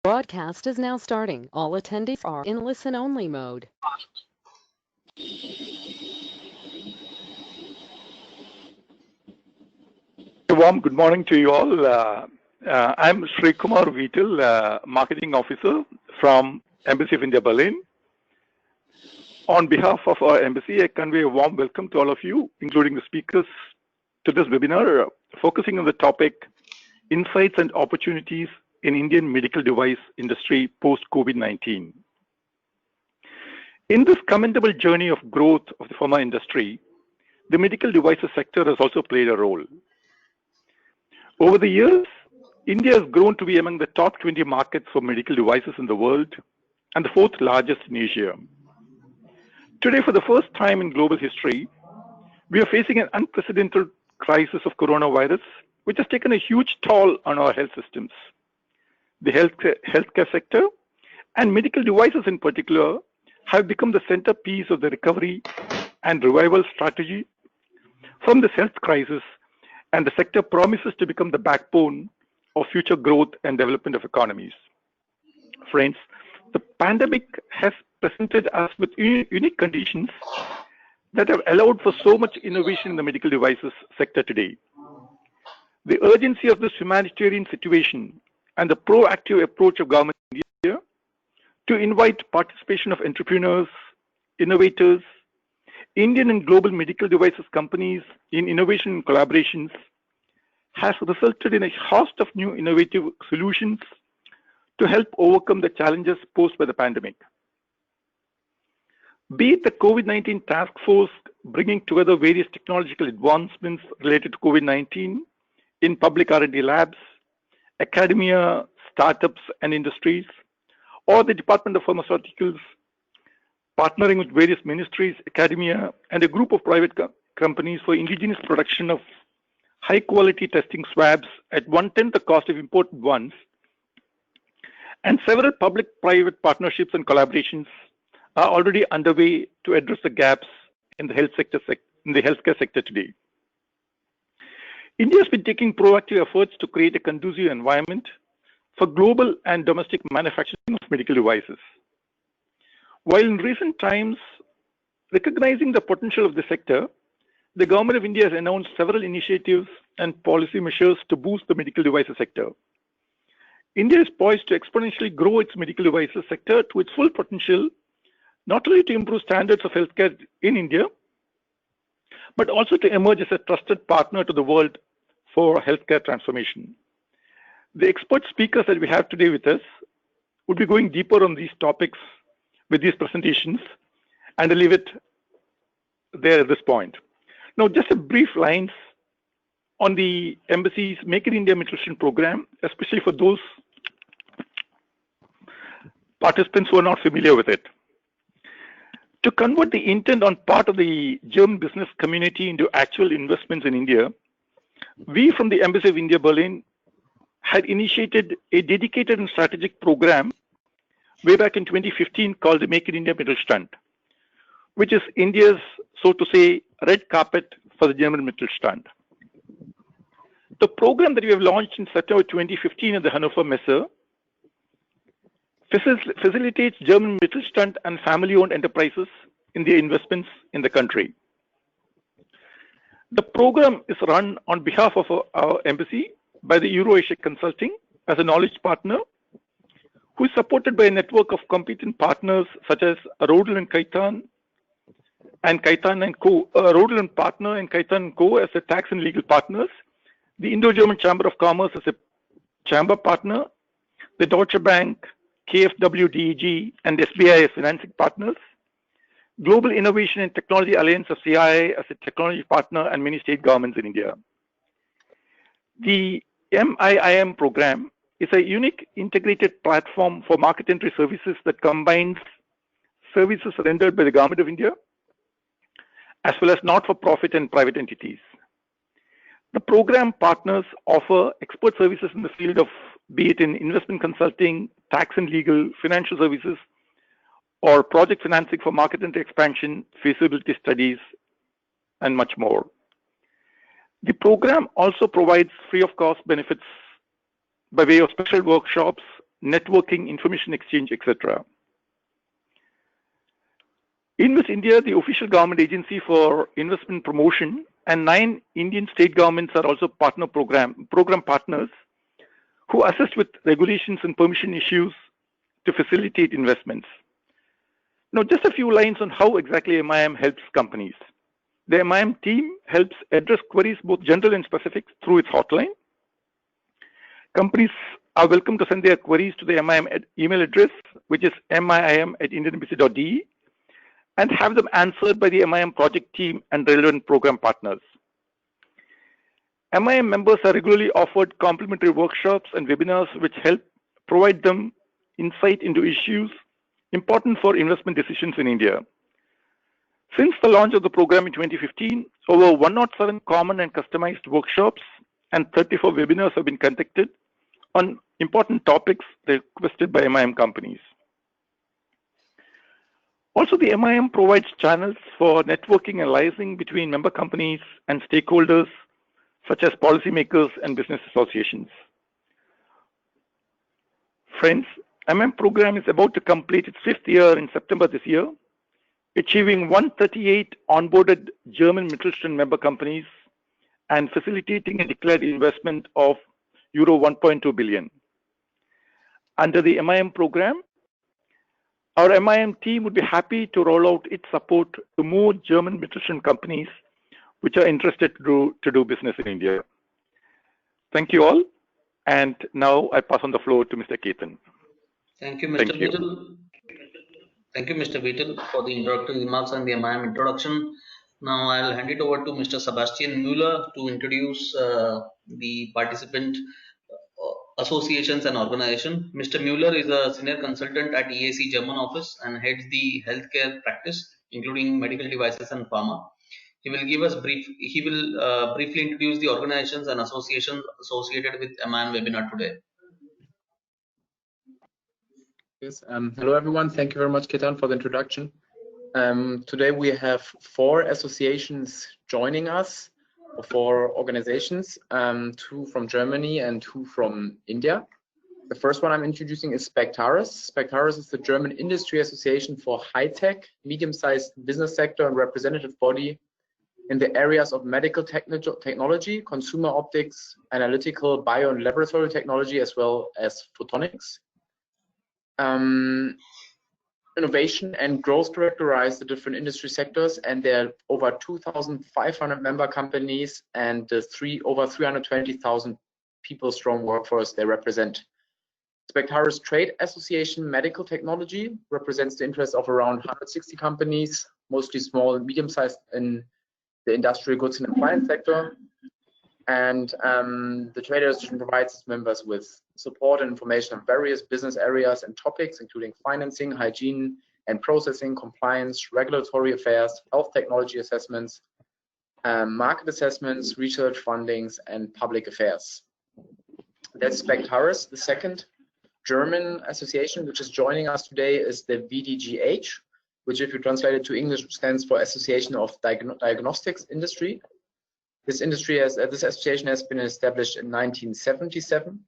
Broadcast is now starting. All attendees are in listen-only mode. A warm good morning to you all. I'm Sri Kumar Vital, Marketing Officer from Embassy of India, Berlin. On behalf of our embassy, I convey a warm welcome to all of you, including the speakers, to this webinar focusing on the topic Insights and Opportunities in Indian Medical Device Industry post-COVID-19. In this commendable journey of growth of the pharma industry, the medical devices sector has also played a role. Over the years, India has grown to be among the top 20 markets for medical devices in the world and the fourth largest in Asia. Today, for the first time in global history, we are facing an unprecedented crisis of coronavirus, which has taken a huge toll on our health systems. The healthcare sector and medical devices in particular have become the centerpiece of the recovery and revival strategy from this health crisis, and the sector promises to become the backbone of future growth and development of economies. Friends, the pandemic has presented us with unique conditions that have allowed for so much innovation in the medical devices sector today. The urgency of this humanitarian situation and the proactive approach of government of India to invite participation of entrepreneurs, innovators, Indian and global medical devices companies in innovation and collaborations has resulted in a host of new innovative solutions to help overcome the challenges posed by the pandemic. Be it the COVID-19 task force bringing together various technological advancements related to COVID-19 in public R&D labs, academia, startups and industries, or the Department of Pharmaceuticals partnering with various ministries, academia, and a group of private companies for indigenous production of high-quality testing swabs at 1/10 the cost of imported ones, and several public-private partnerships and collaborations are already underway to address the gaps in the healthcare sector today. India has been taking proactive efforts to create a conducive environment for global and domestic manufacturing of medical devices. While in recent times, recognizing the potential of the sector, the Government of India has announced several initiatives and policy measures to boost the medical devices sector. India is poised to exponentially grow its medical devices sector to its full potential, not only to improve standards of healthcare in India, but also to emerge as a trusted partner to the world for healthcare transformation. The expert speakers that we have today with us would be going deeper on these topics with these presentations, and I'll leave it there at this point. Now, just a brief lines on the Embassy's Make in India Nutrition program, especially for those participants who are not familiar with it. To convert the intent on part of the German business community into actual investments in India, we from the Embassy of India, Berlin, had initiated a dedicated and strategic program way back in 2015 called the Make in India Mittelstand, which is India's, so to say, red carpet for the German Mittelstand. The program that we have launched in September 2015 at the Hannover Messe facilitates German Mittelstand and family-owned enterprises in their investments in the country. The program is run on behalf of our embassy by the Euro-Asia Consulting as a knowledge partner, who is supported by a network of competent partners such as Rodel and Kaitan and Kaitan and Co. Rodel and Partner and Kaitan and Co. as a tax and legal partners, the Indo-German Chamber of Commerce as a chamber partner, the Deutsche Bank, KfW DEG, and SBI as financing partners, Global Innovation and Technology Alliance of CIA as a technology partner, and many state governments in India. The MIIM program is a unique integrated platform for market entry services that combines services rendered by the Government of India as well as not-for-profit and private entities. The program partners offer expert services in the field of, be it in investment consulting, tax and legal, financial services, or project financing for market entry expansion, feasibility studies, and much more. The program also provides free of cost benefits by way of special workshops, networking, information exchange, etc. Invest India, the official government agency for investment promotion, and 9 Indian state governments are also program partners who assist with regulations and permission issues to facilitate investments. Now, just a few lines on how exactly MIIM helps companies. The MIIM team helps address queries, both general and specific, through its hotline. Companies are welcome to send their queries to the MIIM email address, which is miim@indianembc.de, and have them answered by the MIIM project team and relevant program partners. MIIM members are regularly offered complimentary workshops and webinars which help provide them insight into issues important for investment decisions in India. Since the launch of the program in 2015, over 107 common and customized workshops and 34 webinars have been conducted on important topics requested by MIIM companies. Also, the MIIM provides channels for networking and liaising between member companies and stakeholders such as policymakers and business associations. Friends, MIIM program is about to complete its 5th year in September this year, achieving 138 onboarded German Mittelstand member companies and facilitating a declared investment of euro 1.2 billion. Under the MIIM program, our MIIM team would be happy to roll out its support to more German Mittelstand companies which are interested to do business in India. Thank you all. And now I pass on the floor to Mr. Ketan. Thank you, Mr. Beetle. Thank you, Mr. Beetle, for the introductory remarks and the MIIM introduction. Now I'll hand it over to Mr. Sebastian Müller to introduce the participant associations and organization. Mr. Müller is a senior consultant at EAC German office and heads the healthcare practice, including medical devices and pharma. He will give us briefly introduce the organizations and associations associated with MIIM webinar today. Yes, hello everyone. Thank you very much, Ketan, for the introduction. Today we have 4 associations joining us, 4 organizations, 2 from Germany and 2 from India. The first one I'm introducing is SPECTARIS. SPECTARIS is the German Industry Association for High-Tech, Medium-Sized Business Sector and Representative Body in the areas of medical technology, consumer optics, analytical, bio and laboratory technology, as well as photonics. Innovation and growth characterize the different industry sectors, and there are over 2,500 member companies and over 320,000 people strong workforce they represent. SPECTARIS Trade Association Medical Technology represents the interests of around 160 companies, mostly small and medium-sized in the industrial goods and appliance sector. And the trade association provides its members with support and information on various business areas and topics, including financing, hygiene and processing, compliance, regulatory affairs, health technology assessments, market assessments, research fundings, and public affairs. That's SPECTARIS. The second German association which is joining us today is the VDGH, which, if you translate it to English, stands for Association of Diagnostics Industry. This association has been established in 1977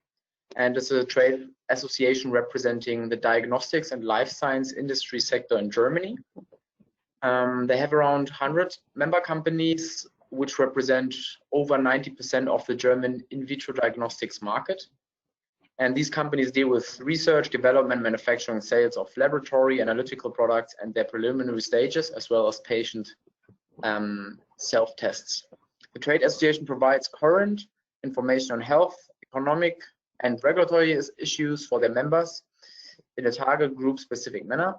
and is a trade association representing the diagnostics and life science industry sector in Germany. They have around 100 member companies, which represent over 90% of the German in vitro diagnostics market. And these companies deal with research, development, manufacturing, sales of laboratory analytical products and their preliminary stages, as well as patient self-tests. The trade association provides current information on health, economic, and regulatory issues for their members in a target group specific manner.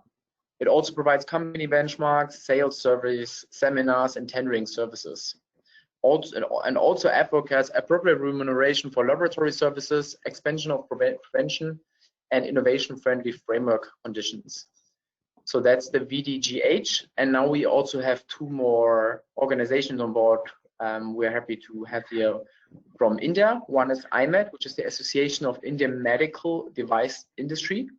It also provides company benchmarks, sales surveys, seminars, and tendering services. Also advocates appropriate remuneration for laboratory services, expansion of prevention, and innovation-friendly framework conditions. So that's the VDGH. And now we also have 2 more organizations on board. We're happy to have here from India. One is IMED, which is the Association of Indian Medical Device Industry.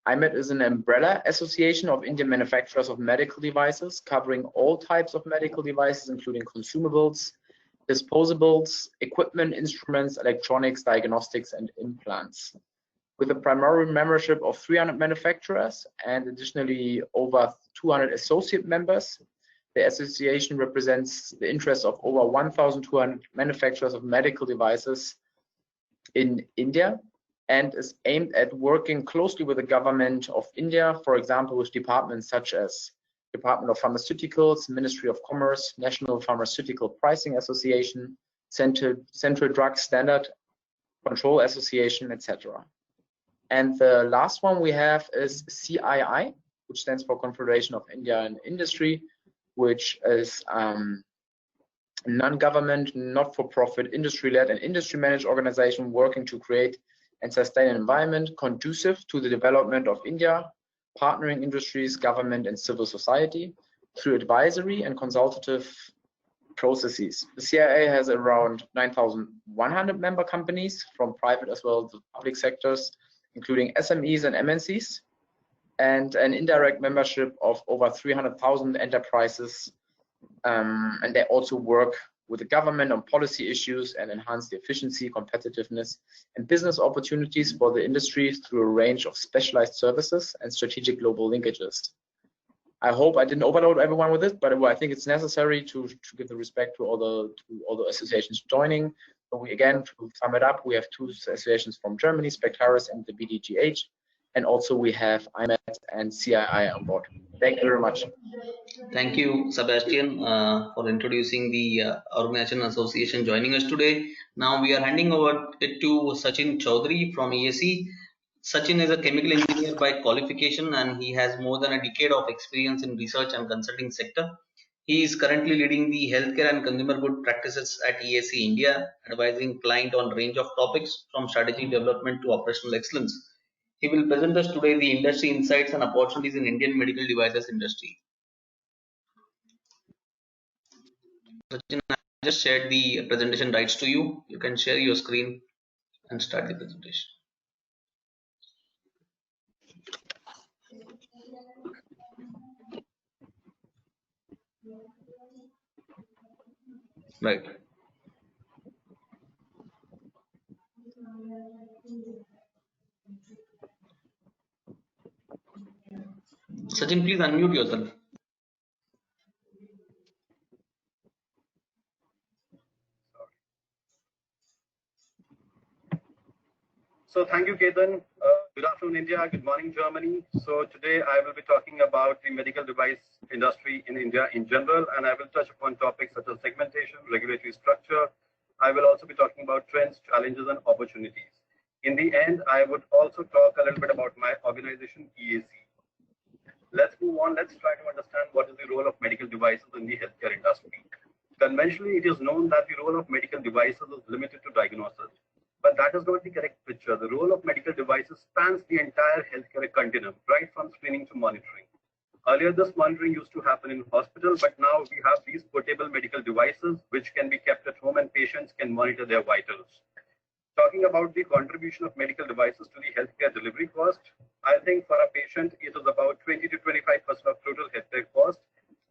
IMED is an umbrella association of Indian manufacturers of medical devices, covering all types of medical devices, including consumables, disposables, equipment, instruments, electronics, diagnostics, and implants. with a primary membership of 300 manufacturers and additionally over 200 associate members. The association represents the interests of over 1,200 manufacturers of medical devices in India and is aimed at working closely with the government of India, for example, with departments such as Department of Pharmaceuticals, Ministry of Commerce, National Pharmaceutical Pricing Association, Central Drug Standard Control Association, etc. And the last one we have is CII, which stands for Confederation of Indian Industry, which is non-government, not-for-profit, industry-led and industry-managed organization working to create and sustain an environment conducive to the development of India, partnering industries, government and civil society through advisory and consultative processes. The CIA has around 9,100 member companies from private as well as public sectors, including SMEs and MNCs, and an indirect membership of over 300,000 enterprises. And they also work with the government on policy issues and enhance the efficiency, competitiveness, and business opportunities for the industry through a range of specialized services and strategic global linkages. I hope I didn't overload everyone with it, but I think it's necessary to give the respect to all the associations joining. So we, again, to sum it up, we have two associations from Germany, SPECTARIS and the VDGH, and also we have IMET and CII on board. Thank you very much. Thank you, Sebastian, for introducing the organization association joining us today. Now we are handing over it to Sachin Chaudhary from EAC. Sachin is a chemical engineer by qualification and he has more than a decade of experience in research and consulting sector. He is currently leading the healthcare and consumer good practices at EAC India, advising client on range of topics from strategy development to operational excellence. He will present us today the industry insights and opportunities in Indian medical devices industry. Sachin, I just shared the presentation rights to you. You can share your screen and start the presentation. Right. Sachin, please unmute yourself. So thank you, Ketan. Good afternoon, India. Good morning, Germany. So today I will be talking about the medical device industry in India in general, and I will touch upon topics such as segmentation, regulatory structure. I will also be talking about trends, challenges, and opportunities. In the end, I would also talk a little bit about my organization, EAC. Let's move on. Let's try to understand what is the role of medical devices in the healthcare industry. Conventionally, it is known that the role of medical devices is limited to diagnosis. But that is not the correct picture. The role of medical devices spans the entire healthcare continuum, right from screening to monitoring. Earlier, this monitoring used to happen in hospital, but now we have these portable medical devices which can be kept at home and patients can monitor their vitals. Talking about the contribution of medical devices to the healthcare delivery cost, I think for a patient, it is about 20 to 25% of total healthcare cost.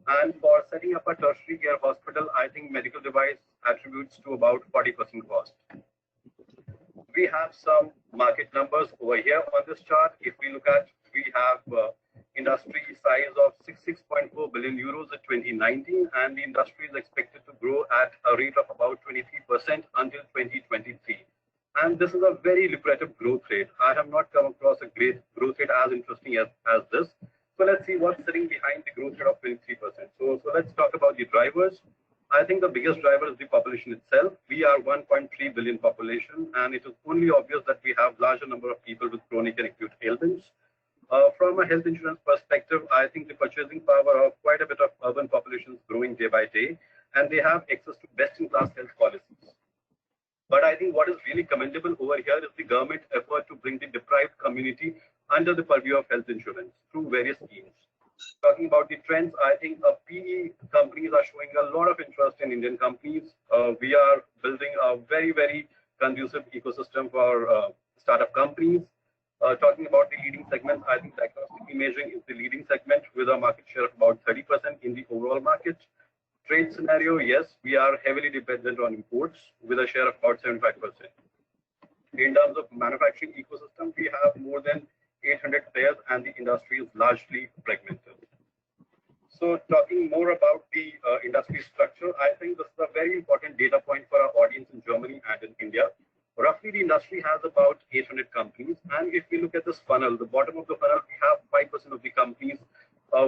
And for setting up a tertiary care hospital, I think medical device attributes to about 40% cost. We have some market numbers over here on this chart. If we look at, we have industry size of 66.4 billion euros in 2019, and the industry is expected to grow at a rate of about 23% until 2023. And this is a very lucrative growth rate. I have not come across a great growth rate as interesting as this. So let's see what's sitting behind the growth rate of 23%. So let's talk about the drivers. I think the biggest driver is the population itself. We are 1.3 billion population, and it is only obvious that we have larger number of people with chronic and acute ailments. From a health insurance perspective, I think the purchasing power of quite a bit of urban population is growing day by day, and they have access to best-in-class health policies. But I think what is really commendable over here is the government effort to bring the deprived community under the purview of health insurance through various schemes. Talking about the trends, I think PE companies are showing a lot of interest in Indian companies. We are building a very, very conducive ecosystem for startup companies. Talking about the leading segments, I think diagnostic imaging is the leading segment with a market share of about 30% in the overall market. Trade scenario, yes, we are heavily dependent on imports with a share of about 75%. In terms of manufacturing ecosystem, we have more than 800 players and the industry is largely fragmented. So talking more about the industry structure, I think this is a very important data point for our audience in Germany and in India. Roughly, the industry has about 800 companies. And if we look at this funnel, the bottom of the funnel, we have 5% of the companies,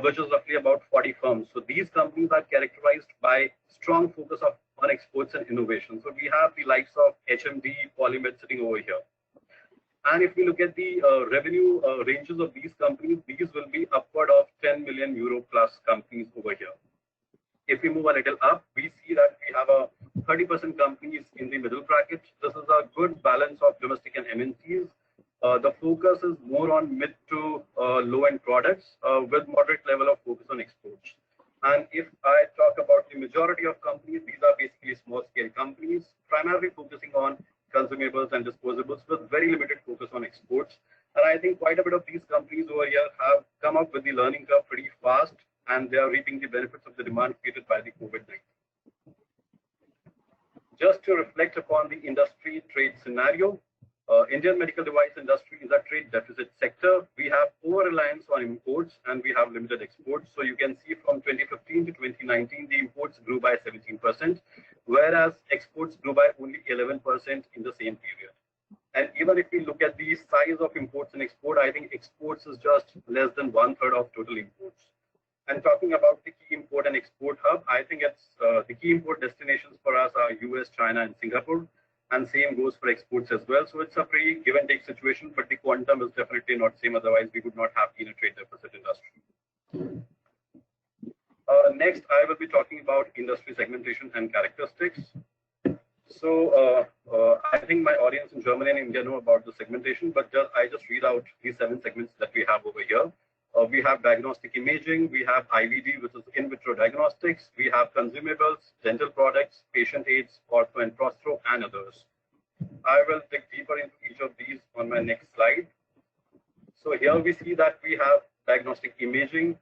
which is roughly about 40 firms. So these companies are characterized by strong focus on exports and innovation. So we have the likes of HMD, Polymed sitting over here. And if we look at the revenue ranges of these companies, these will be upward of 10 million euro plus companies over here. If we move a little up, we see that we have a 30% companies in the middle bracket. This is a good balance of domestic and MNCs. The focus is more on mid to low-end products with moderate level of focus on exports. And if I talk about the majority of companies, these are basically small-scale companies, primarily focusing on consumables and disposables with very limited focus on exports. And I think quite a bit of these companies over here have come up with the learning curve pretty fast, and they are reaping the benefits of the demand created by the COVID-19. Just to reflect upon the industry trade scenario, Indian medical device industry is a trade deficit sector. We have over-reliance on imports and we have limited exports. So you can see from 2015 to 2019, the imports grew by 17%, whereas exports grew by only 11% in the same period. And even if we look at the size of imports and export, I think exports is just less than 1/3 of total imports. And talking about the key import and export hub, I think it's the key import destinations for us are US, China, and Singapore. And same goes for exports as well. So it's a pretty give and take situation, but the quantum is definitely not same. Otherwise, we would not have been a trade deficit industry. Next, I will be talking about industry segmentation and characteristics. So I think my audience in Germany and India know about the segmentation, but I just read out these 7 segments that we have over here. We have diagnostic imaging, we have IVD, which is in vitro diagnostics, we have consumables, dental products, patient aids, ortho and prostro, and others. I will dig deeper into each of these on my next slide. So here we see that we have diagnostic imaging.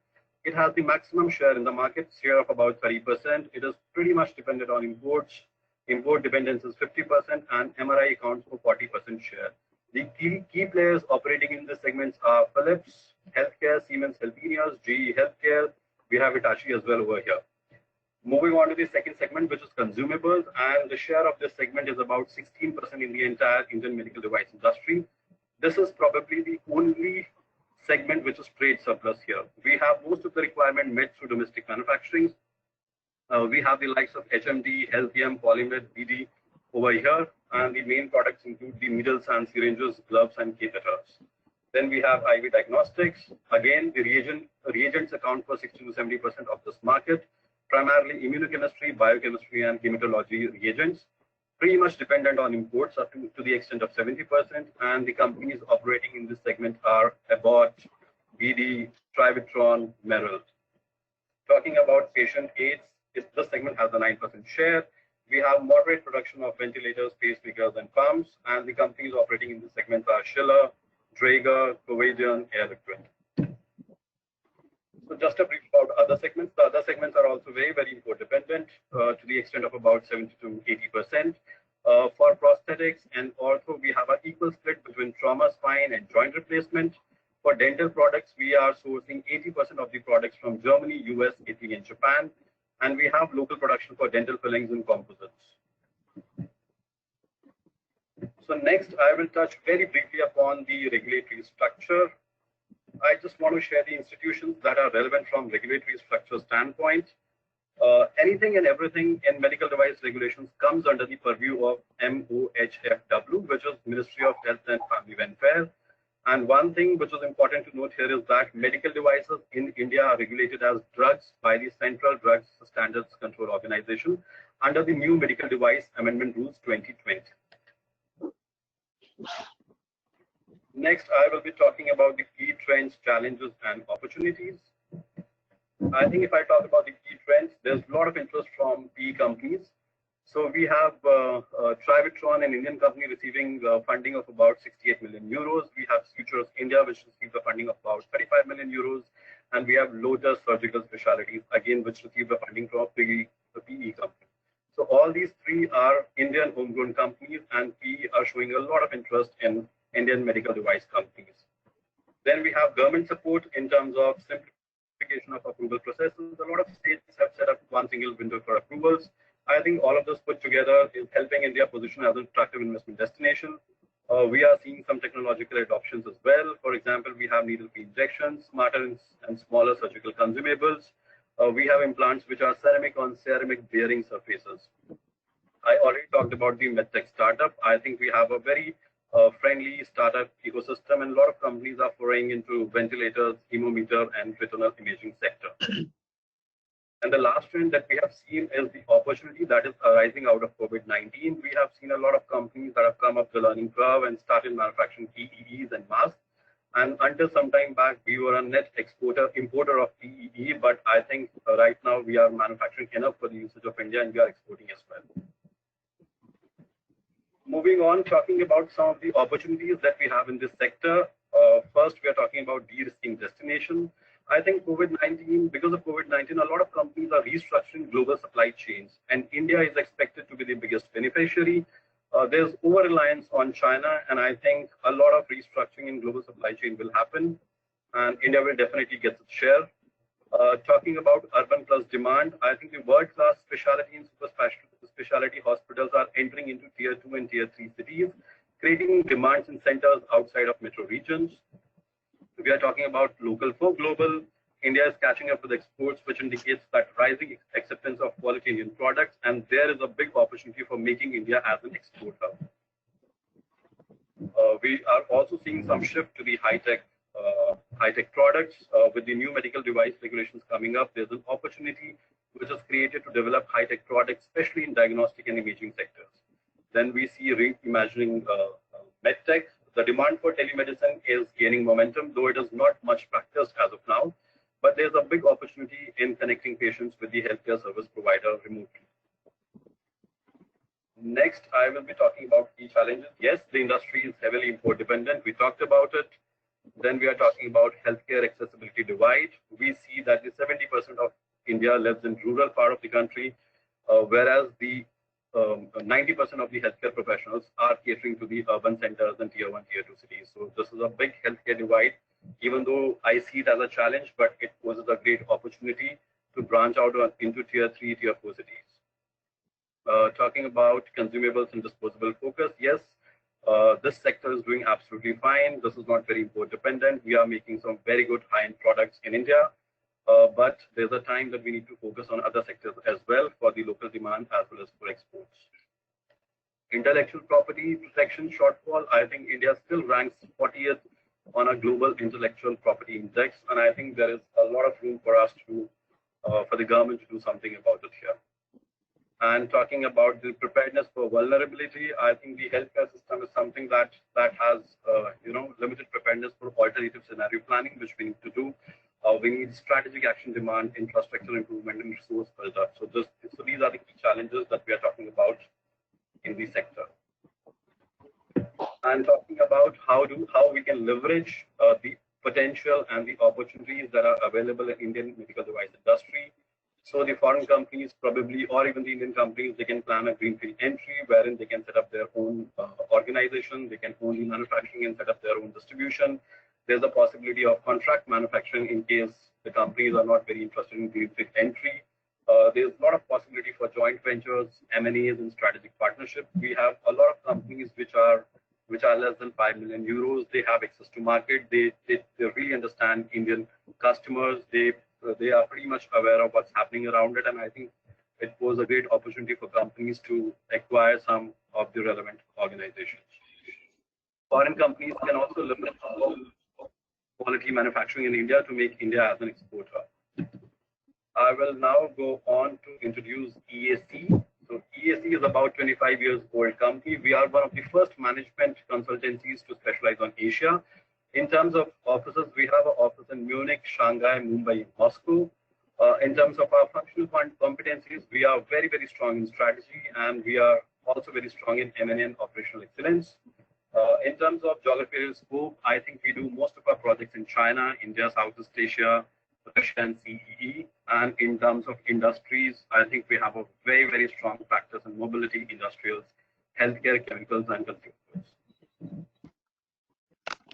It has the maximum share in the market, share of about 30%. It is pretty much dependent on imports. Import dependence is 50%, and MRI accounts for 40% share. The key players operating in this segments are Philips Healthcare, Siemens Healthineers, GE Healthcare. We have Hitachi as well over here. Moving on to the second segment, which is consumables, and the share of this segment is about 16% in the entire Indian medical device industry. This is probably the only segment which is trade surplus here. We have most of the requirement met through domestic manufacturing. We have the likes of HMD, LPM, Polymed, BD over here, and the main products include the needles and syringes, gloves, and catheters. Then we have IV diagnostics. Again, the reagents account for 60 to 70% of this market, primarily immunochemistry, biochemistry, and hematology reagents, pretty much dependent on imports up to the extent of 70%. And the companies operating in this segment are Abbott, BD, Trivitron, Menon. Talking about patient aids, this segment has a 9% share. We have moderate production of ventilators, pacemakers, and pumps, and the companies operating in this segment are Schiller, Draeger, Covidian, Air Liquid. So just a brief about other segments. The other segments are also very, very import dependent to the extent of about 70 to 80%. For prosthetics and ortho, we have an equal split between trauma, spine, and joint replacement. For dental products, we are sourcing 80% of the products from Germany, US, Italy, and Japan. And we have local production for dental fillings and composites. So next, I will touch very briefly upon the regulatory structure. I just want to share the institutions that are relevant from regulatory structure standpoint. Anything and everything in medical device regulations comes under the purview of MOHFW, which is Ministry of Health and Family Welfare. And one thing which is important to note here is that medical devices in India are regulated as drugs by the Central Drugs Standards Control Organization under the new Medical Device Amendment Rules 2020. Next, I will be talking about the key trends, challenges, and opportunities. I think if I talk about the key trends, there's a lot of interest from PE companies. So we have Trivitron, an Indian company, receiving funding of about 68 million euros. We have Sutures India, which received a funding of about 35 million euros. And we have Lotus Surgical Specialties, again, which received a funding from the PE company. So all these three are Indian homegrown companies, and we are showing a lot of interest in Indian medical device companies. Then we have government support in terms of simplification of approval processes. A lot of states have set up one single window for approvals. I think all of this put together is helping India position as an attractive investment destination. We are seeing some technological adoptions as well. For example, we have needle-free injections, smarter and smaller surgical consumables. We have implants which are ceramic on ceramic bearing surfaces. I already talked about the medtech startup. I think we have a very friendly startup ecosystem, and a lot of companies are foraying into ventilators, hemometer, and retinal imaging sector. And the last trend that we have seen is the opportunity that is arising out of COVID-19. We have seen a lot of companies that have come up the learning curve and started manufacturing PEEs and masks. And until some time back, we were a net importer of PEE, but I think right now we are manufacturing enough for the usage of India, and we are exporting as well. Moving on, talking about some of the opportunities that we have in this sector. First, we are talking about de-risking destination. I think because of COVID-19, a lot of companies are restructuring global supply chains, and India is expected to be the biggest beneficiary. There's over-reliance on China, and I think a lot of restructuring in global supply chain will happen, and India will definitely get its share. Talking about urban plus demand, I think the world-class specialty and super specialty hospitals are entering into tier 2 and tier 3 cities, creating demands in centers outside of metro regions. We are talking about local for global. India is catching up with exports, which indicates that rising acceptance of quality Indian products, and there is a big opportunity for making India as an export hub. We are also seeing some shift to the high-tech products. With the new medical device regulations coming up, there's an opportunity which is created to develop high-tech products, especially in diagnostic and imaging sectors. Then we see reimagining medtech. The demand for telemedicine is gaining momentum, though it is not much practiced as of now. But there's a big opportunity in connecting patients with the healthcare service provider remotely. Next, I will be talking about key challenges. Yes, the industry is heavily import dependent. We talked about it. Then we are talking about healthcare accessibility divide. We see that the 70% of India lives in rural part of the country, whereas the 90% of the healthcare professionals are catering to the urban centers and tier 1, tier 2 cities. So this is a big healthcare divide, even though I see it as a challenge, but it poses a great opportunity to branch out into tier 3, tier 4 cities. Talking about consumables and disposable focus, yes, this sector is doing absolutely fine. This is not very import dependent. We are making some very good high-end products in India, but there's a time that we need to focus on other sectors as well for the local demand as well as for exports. Intellectual property protection shortfall, I think India still ranks 40th on a global intellectual property index, and I think there is a lot of room for us to, for the government to do something about it here. And talking about the preparedness for vulnerability, I think the healthcare system is something that has limited preparedness for alternative scenario planning, which we need to do. We need strategic action demand, infrastructure improvement, and resource build-up. So these are the key challenges that we are talking about in the sector. And talking about how we can leverage the potential and the opportunities that are available in Indian medical device industry. So the foreign companies probably, or even the Indian companies, they can plan a greenfield entry wherein they can set up their own organization, they can own the manufacturing and set up their own distribution. There's a possibility of contract manufacturing in case the companies are not very interested in greenfield entry. There's a lot of possibility for joint ventures, M&As, and strategic partnerships. We have a lot of companies which are less than 5 million euros. They have access to market. They really understand Indian customers. They are pretty much aware of what's happening around it, and I think it was a great opportunity for companies to acquire some of the relevant organizations. Foreign companies can also leverage quality manufacturing in India to make India as an exporter. I will now go on to introduce EAC. So EAC is about 25 years old company. We are one of the first management consultancies to specialize on Asia. In terms of offices, we have an office in Munich, Shanghai, Mumbai, Moscow. In terms of our functional competencies, we are very, very strong in strategy, and we are also very strong in M&A and operational excellence. In terms of geographical scope, I think we do most of our projects in China, India, Southeast Asia, Russia and CEE. And in terms of industries, I think we have a very, very strong practice in mobility, industrials, healthcare, chemicals, and consumers.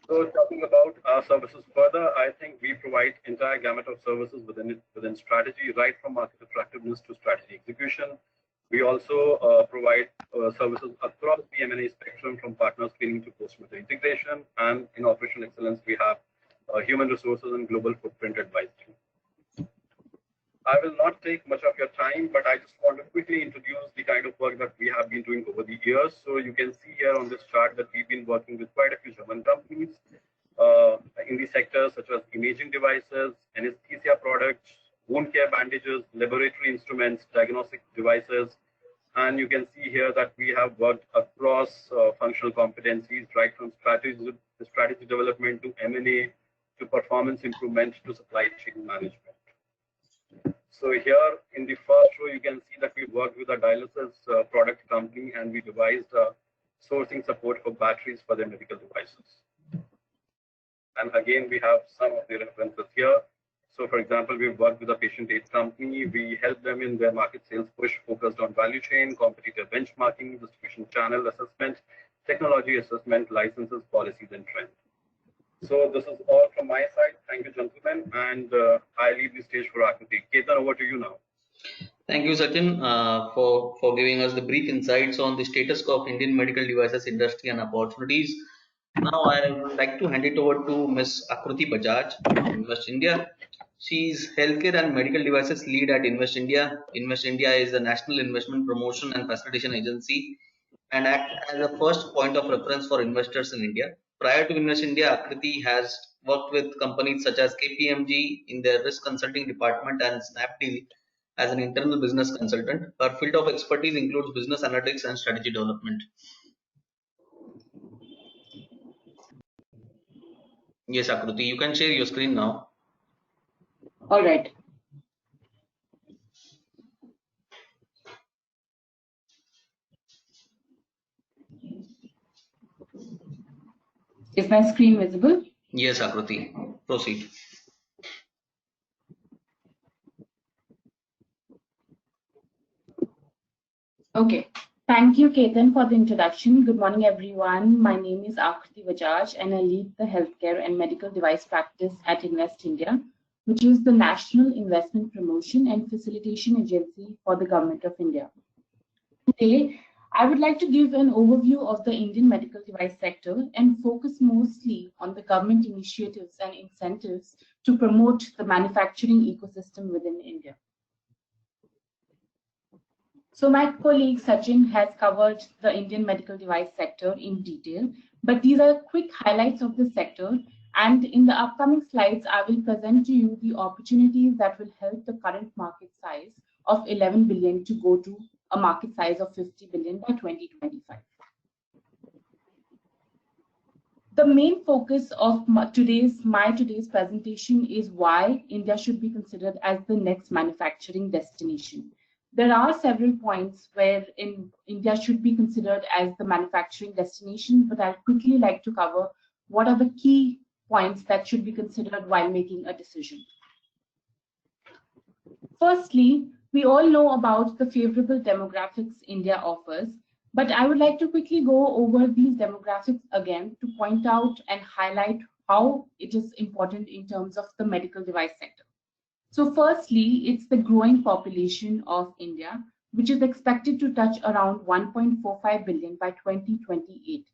So talking about our services further, I think we provide entire gamut of services within strategy, right from market attractiveness to strategy execution. We also provide services across the M&A spectrum, from partner screening to post-merger integration. And in operational excellence, we have human resources and global footprint advisory. I will not take much of your time, but I just want to quickly introduce the kind of work that we have been doing over the years. So you can see here on this chart that we've been working with quite a few German companies in the sectors such as imaging devices, anesthesia products, wound care bandages, laboratory instruments, diagnostic devices. And you can see here that we have worked across functional competencies, right from strategy development to M&A to performance improvement to supply chain management. So here in the first row, you can see that we worked with a dialysis product company, and we devised sourcing support for batteries for their medical devices. And again, we have some of the references here. So for example, we've worked with a patient aid company. We helped them in their market sales push focused on value chain, competitor benchmarking, distribution channel assessment, technology assessment, licenses, policies, and trends. So this is all from my side. Thank you, gentlemen. And I leave the stage for Akriti. Ketan, over to you now. Thank you, Sachin, for giving us the brief insights on the status quo of Indian medical devices industry and opportunities. Now I would like to hand it over to Ms. Akriti Bajaj from Invest India. She is Healthcare and Medical Devices Lead at Invest India. Invest India is a national investment promotion and facilitation agency and act as a first point of reference for investors in India. Prior to Invest India, Akriti has worked with companies such as KPMG in their risk consulting department and Snapdeal as an internal business consultant. Her field of expertise includes business analytics and strategy development. Yes, Akriti, you can share your screen now. All right. Is my screen visible? Yes, Akriti, proceed. Okay. Thank you, Ketan, for the introduction. Good morning, everyone. My name is Akriti Bajaj, and I lead the healthcare and medical device practice at Invest India, which is the national investment promotion and facilitation agency for the Government of India. Today, I would like to give an overview of the Indian medical device sector and focus mostly on the government initiatives and incentives to promote the manufacturing ecosystem within India. So my colleague Sachin has covered the Indian medical device sector in detail, but these are quick highlights of the sector. And in the upcoming slides, I will present to you the opportunities that will help the current market size of 11 billion to go to a market size of 50 billion by 2025. The main focus of today's presentation is why India should be considered as the next manufacturing destination. There are several points where India should be considered as the manufacturing destination, but I'd quickly like to cover what are the key points that should be considered while making a decision. Firstly, we all know about the favorable demographics India offers, but I would like to quickly go over these demographics again to point out and highlight how it is important in terms of the medical device sector. So firstly, it's the growing population of India, which is expected to touch around 1.45 billion by 2028,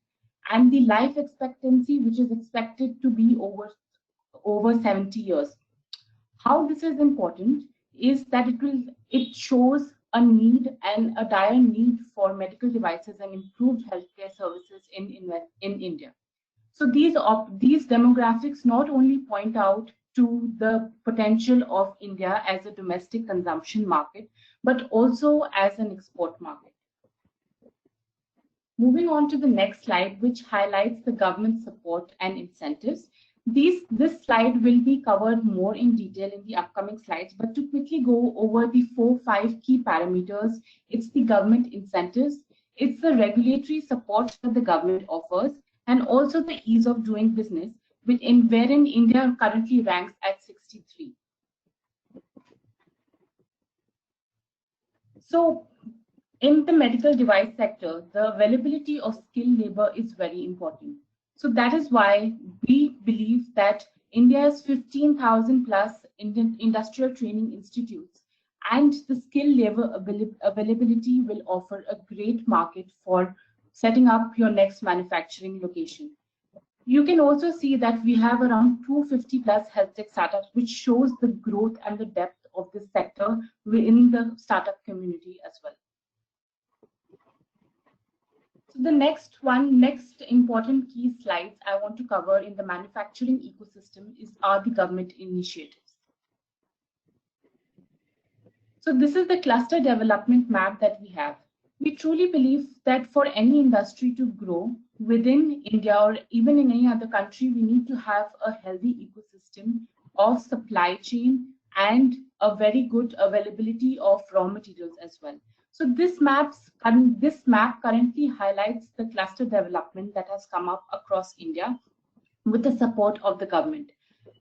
and the life expectancy, which is expected to be over 70 years. How this is important is that it shows a need and a dire need for medical devices and improved healthcare services in India. So these demographics not only point out to the potential of India as a domestic consumption market, but also as an export market. Moving on to the next slide, which highlights the government support and incentives. This slide will be covered more in detail in the upcoming slides, but to quickly go over the 4-5 key parameters, it's the government incentives, it's the regulatory support that the government offers, and also the ease of doing business, wherein India currently ranks at 63. So in the medical device sector, the availability of skilled labor is very important. So that is why we believe that India's 15,000 plus industrial training institutes and the skilled labor availability will offer a great market for setting up your next manufacturing location. You can also see that we have around 250 plus health tech startups, which shows the growth and the depth of this sector within the startup community as well. So the next important key slides I want to cover in the manufacturing ecosystem are the government initiatives. So this is the cluster development map that we have. We truly believe that for any industry to grow within India or even in any other country, we need to have a healthy ecosystem of supply chain and a very good availability of raw materials as well. So this map currently highlights the cluster development that has come up across India with the support of the government.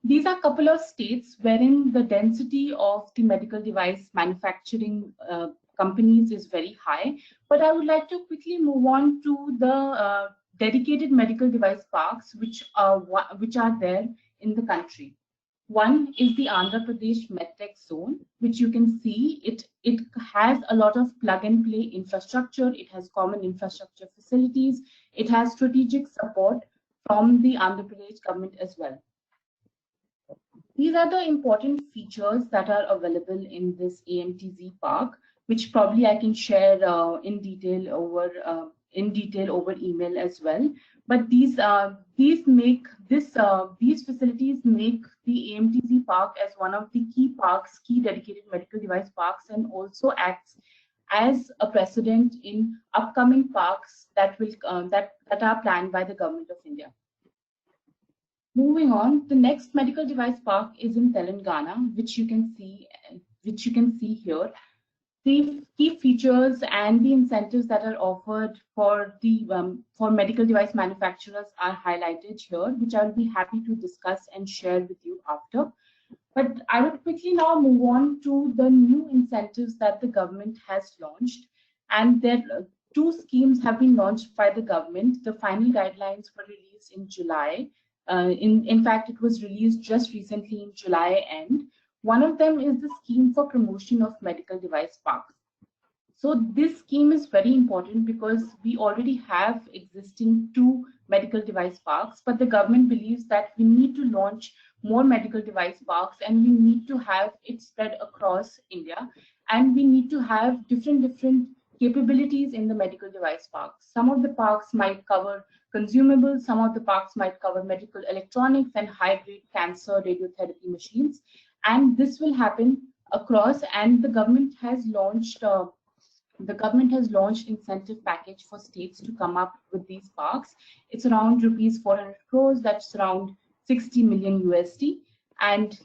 These are a couple of states wherein the density of the medical device manufacturing companies is very high, but I would like to quickly move on to the dedicated medical device parks which are there in the country. One is the Andhra Pradesh MedTech zone, which you can see it has a lot of plug and play infrastructure. It has common infrastructure facilities. It has strategic support from the Andhra Pradesh government as well. These are the important features that are available in this AMTZ park, which probably I can share in detail over email as well. But these facilities make the AMTZ park as one of the key dedicated medical device parks, and also acts as a precedent in upcoming parks that are planned by the government of India. Moving on, the next medical device park is in Telangana, which you can see here. The key features and the incentives that are offered for medical device manufacturers are highlighted here, which I'll be happy to discuss and share with you after. But I would quickly now move on to the new incentives that the government has launched. And there two schemes have been launched by the government. The final guidelines were released in July. In fact, it was released just recently in July end. One of them is the scheme for promotion of medical device parks. So this scheme is very important because we already have existing 2 medical device parks, but the government believes that we need to launch more medical device parks and we need to have it spread across India, and we need to have different capabilities in the medical device parks. Some of the parks might cover consumables, some of the parks might cover medical electronics and high-grade cancer radiotherapy machines. And this will happen across, and the government has launched incentive package for states to come up with these parks. It's around rupees 400 crores, that's around 60 million USD. And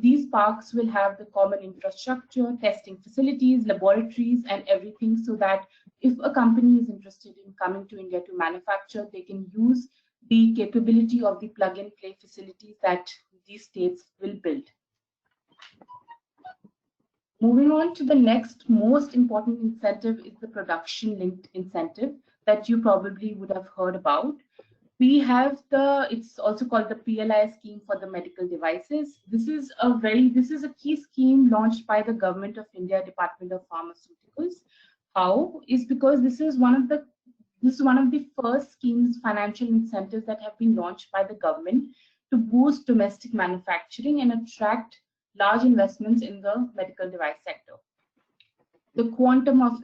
these parks will have the common infrastructure, testing facilities, laboratories, and everything, so that if a company is interested in coming to India to manufacture, they can use the capability of the plug and play facilities that these states will build. Moving on to the next most important incentive is the production linked incentive that you probably would have heard about. We have it's also called the PLI scheme for the medical devices. This is a key scheme launched by the Government of India, Department of Pharmaceuticals. How is because this is one of the first schemes, financial incentives that have been launched by the government to boost domestic manufacturing and attract large investments in the medical device sector. The quantum of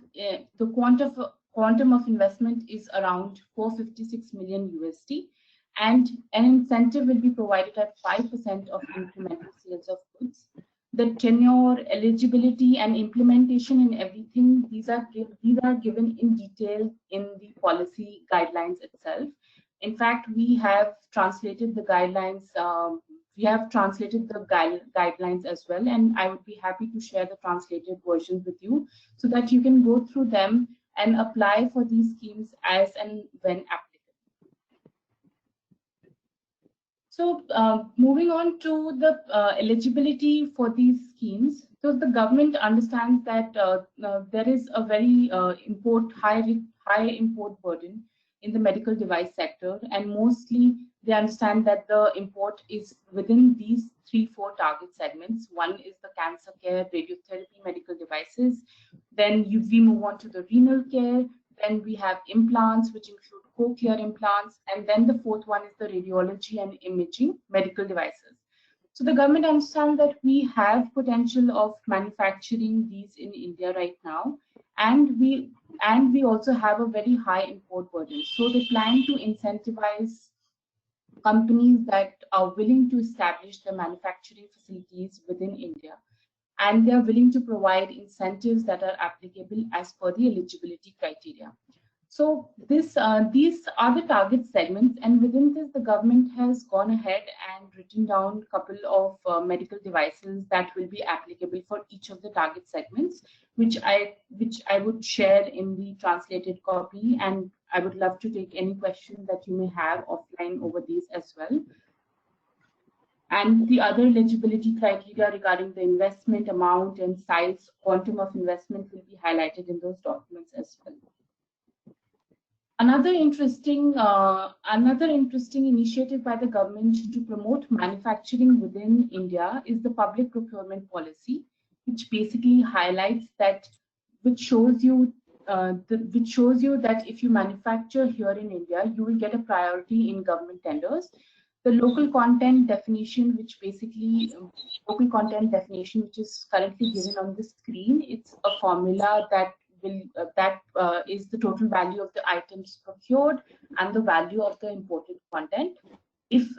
investment is around 456 million USD, and an incentive will be provided at 5% of incremental sales of goods. The tenure, eligibility, and implementation and everything, these are given in detail in the policy guidelines itself. In fact, we have translated the guidelines. Guidelines as well, and I would be happy to share the translated versions with you so that you can go through them and apply for these schemes as and when applicable. So moving on to the eligibility for these schemes. So the government understands that there is a very high import burden in the medical device sector, and mostly they understand that the import is within these 3-4 target segments. One is the cancer care, radiotherapy, medical devices. Then we move on to the renal care. Then we have implants, which include cochlear implants. And then the fourth one is the radiology and imaging medical devices. So the government understands that we have potential of manufacturing these in India right now. And we also have a very high import burden. So they plan to incentivize companies that are willing to establish their manufacturing facilities within India. And they are willing to provide incentives that are applicable as per the eligibility criteria. So these are the target segments, and within this, the government has gone ahead and written down a couple of medical devices that will be applicable for each of the target segments, which I would share in the translated copy, and I would love to take any questions that you may have offline over these as well. And the other eligibility criteria regarding the investment amount and size, quantum of investment will be highlighted in those documents as well. Another interesting initiative by the government to promote manufacturing within India is the public procurement policy, which basically highlights that, which shows you that if you manufacture here in India, you will get a priority in government tenders. The local content definition, which is currently given on the screen, it's a formula that is the total value of the items procured and the value of the imported content.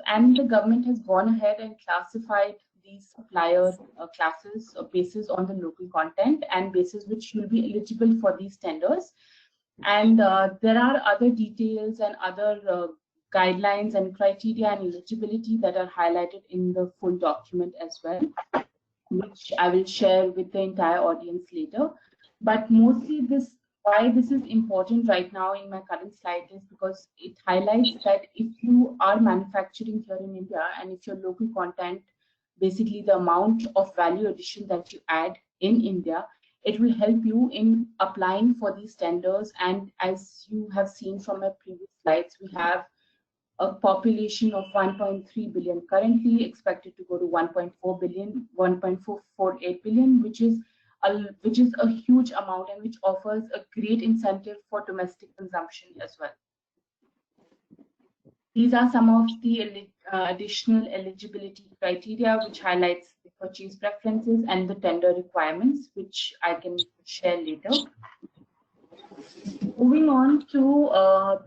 And the government has gone ahead and classified these supplier classes basis on the local content and basis which will be eligible for these tenders. And there are other details and other guidelines and criteria and eligibility that are highlighted in the full document as well, which I will share with the entire audience later. But mostly why this is important right now in my current slide is because it highlights that if you are manufacturing here in India and if your local content, basically the amount of value addition that you add in India, it will help you in applying for these tenders. And as you have seen from my previous slides, we have a population of 1.3 billion currently, expected to go to 1.4 billion, 1.448 billion, which is a huge amount and which offers a great incentive for domestic consumption as well. These are some of the additional eligibility criteria, which highlights the purchase preferences and the tender requirements, which I can share later. Moving on to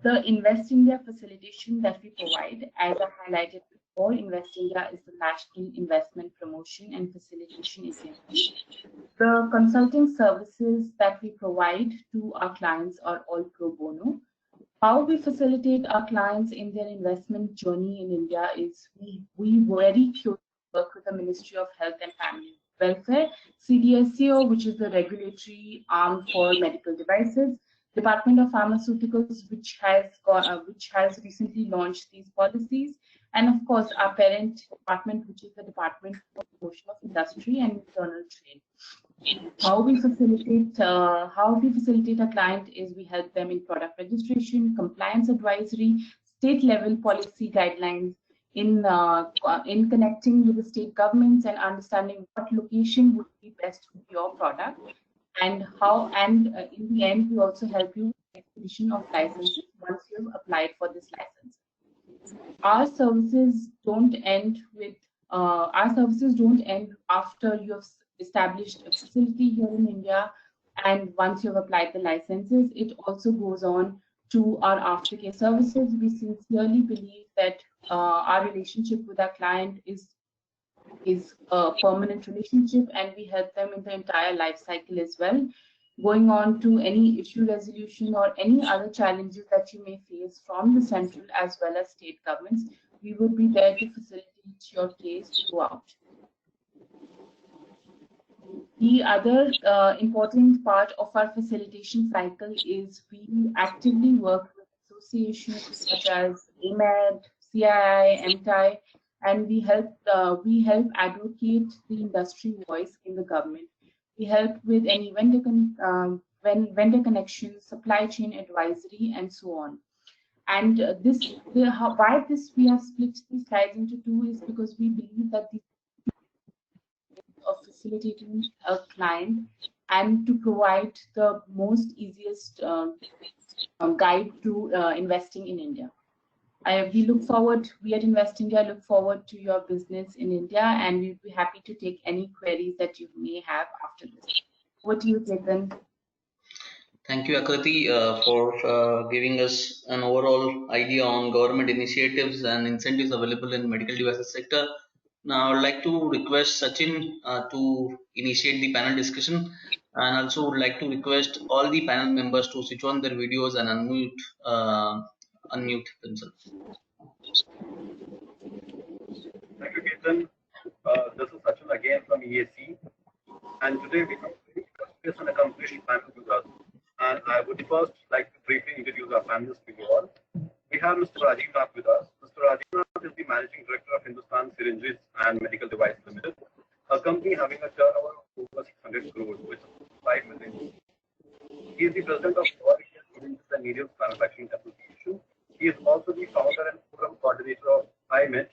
the Invest India facilitation that we provide. As I highlighted before, Invest India is the national investment promotion and facilitation agency. The consulting services that we provide to our clients are all pro bono. How we facilitate our clients in their investment journey in India is we very closely work with the Ministry of Health and Family Welfare, CDSCO, which is the regulatory arm for medical devices, Department of Pharmaceuticals, which has recently launched these policies, and of course our parent department, which is the Department of Promotion of Industry and Internal Trade. How we facilitate a client is we help them in product registration, compliance advisory, state level policy guidelines, in connecting with the state governments and understanding what location would be best for your product, and in the end we also help you with the acquisition of licenses once you have applied for this license. Our services don't end after you have established a facility here in India and once you have applied the licenses. It also goes on to our aftercare services. We sincerely believe that our relationship with our client is a permanent relationship, and we help them in the entire life cycle as well, going on to any issue resolution or any other challenges that you may face from the central as well as state governments. We would be there to facilitate your case throughout. The other important part of our facilitation cycle is we actively work with associations such as AMED, CII, MTI, and we help advocate the industry voice in the government. We help with any vendor connections, supply chain advisory, and so on. And why we have split these slides into two is because we believe that the of facilitating a client and to provide the most easiest guide to investing in India. We at Invest India look forward to your business in India, and we'd be happy to take any queries that you may have after this. Over to you, Chetan. Thank you, Akriti, for giving us an overall idea on government initiatives and incentives available in medical devices sector. Now, I would like to request Sachin to initiate the panel discussion, and also would like to request all the panel members to switch on their videos and unmute themselves. Thank you, Ketan. This is Sachin again from EAC, and today we have an accomplished panel with us. And I would first like to briefly introduce our panelists to you all. We have Mr. Rajiv Nath with us. Mr. Rajiv Nath is the Managing Director of Hindustan Syringes and Medical Device Limited, a company having a turnover of over 600 crores, which is 5 million. He is the President of All India Syringes and Needles Manufacturing Association. He is also the founder and program coordinator of MIIM.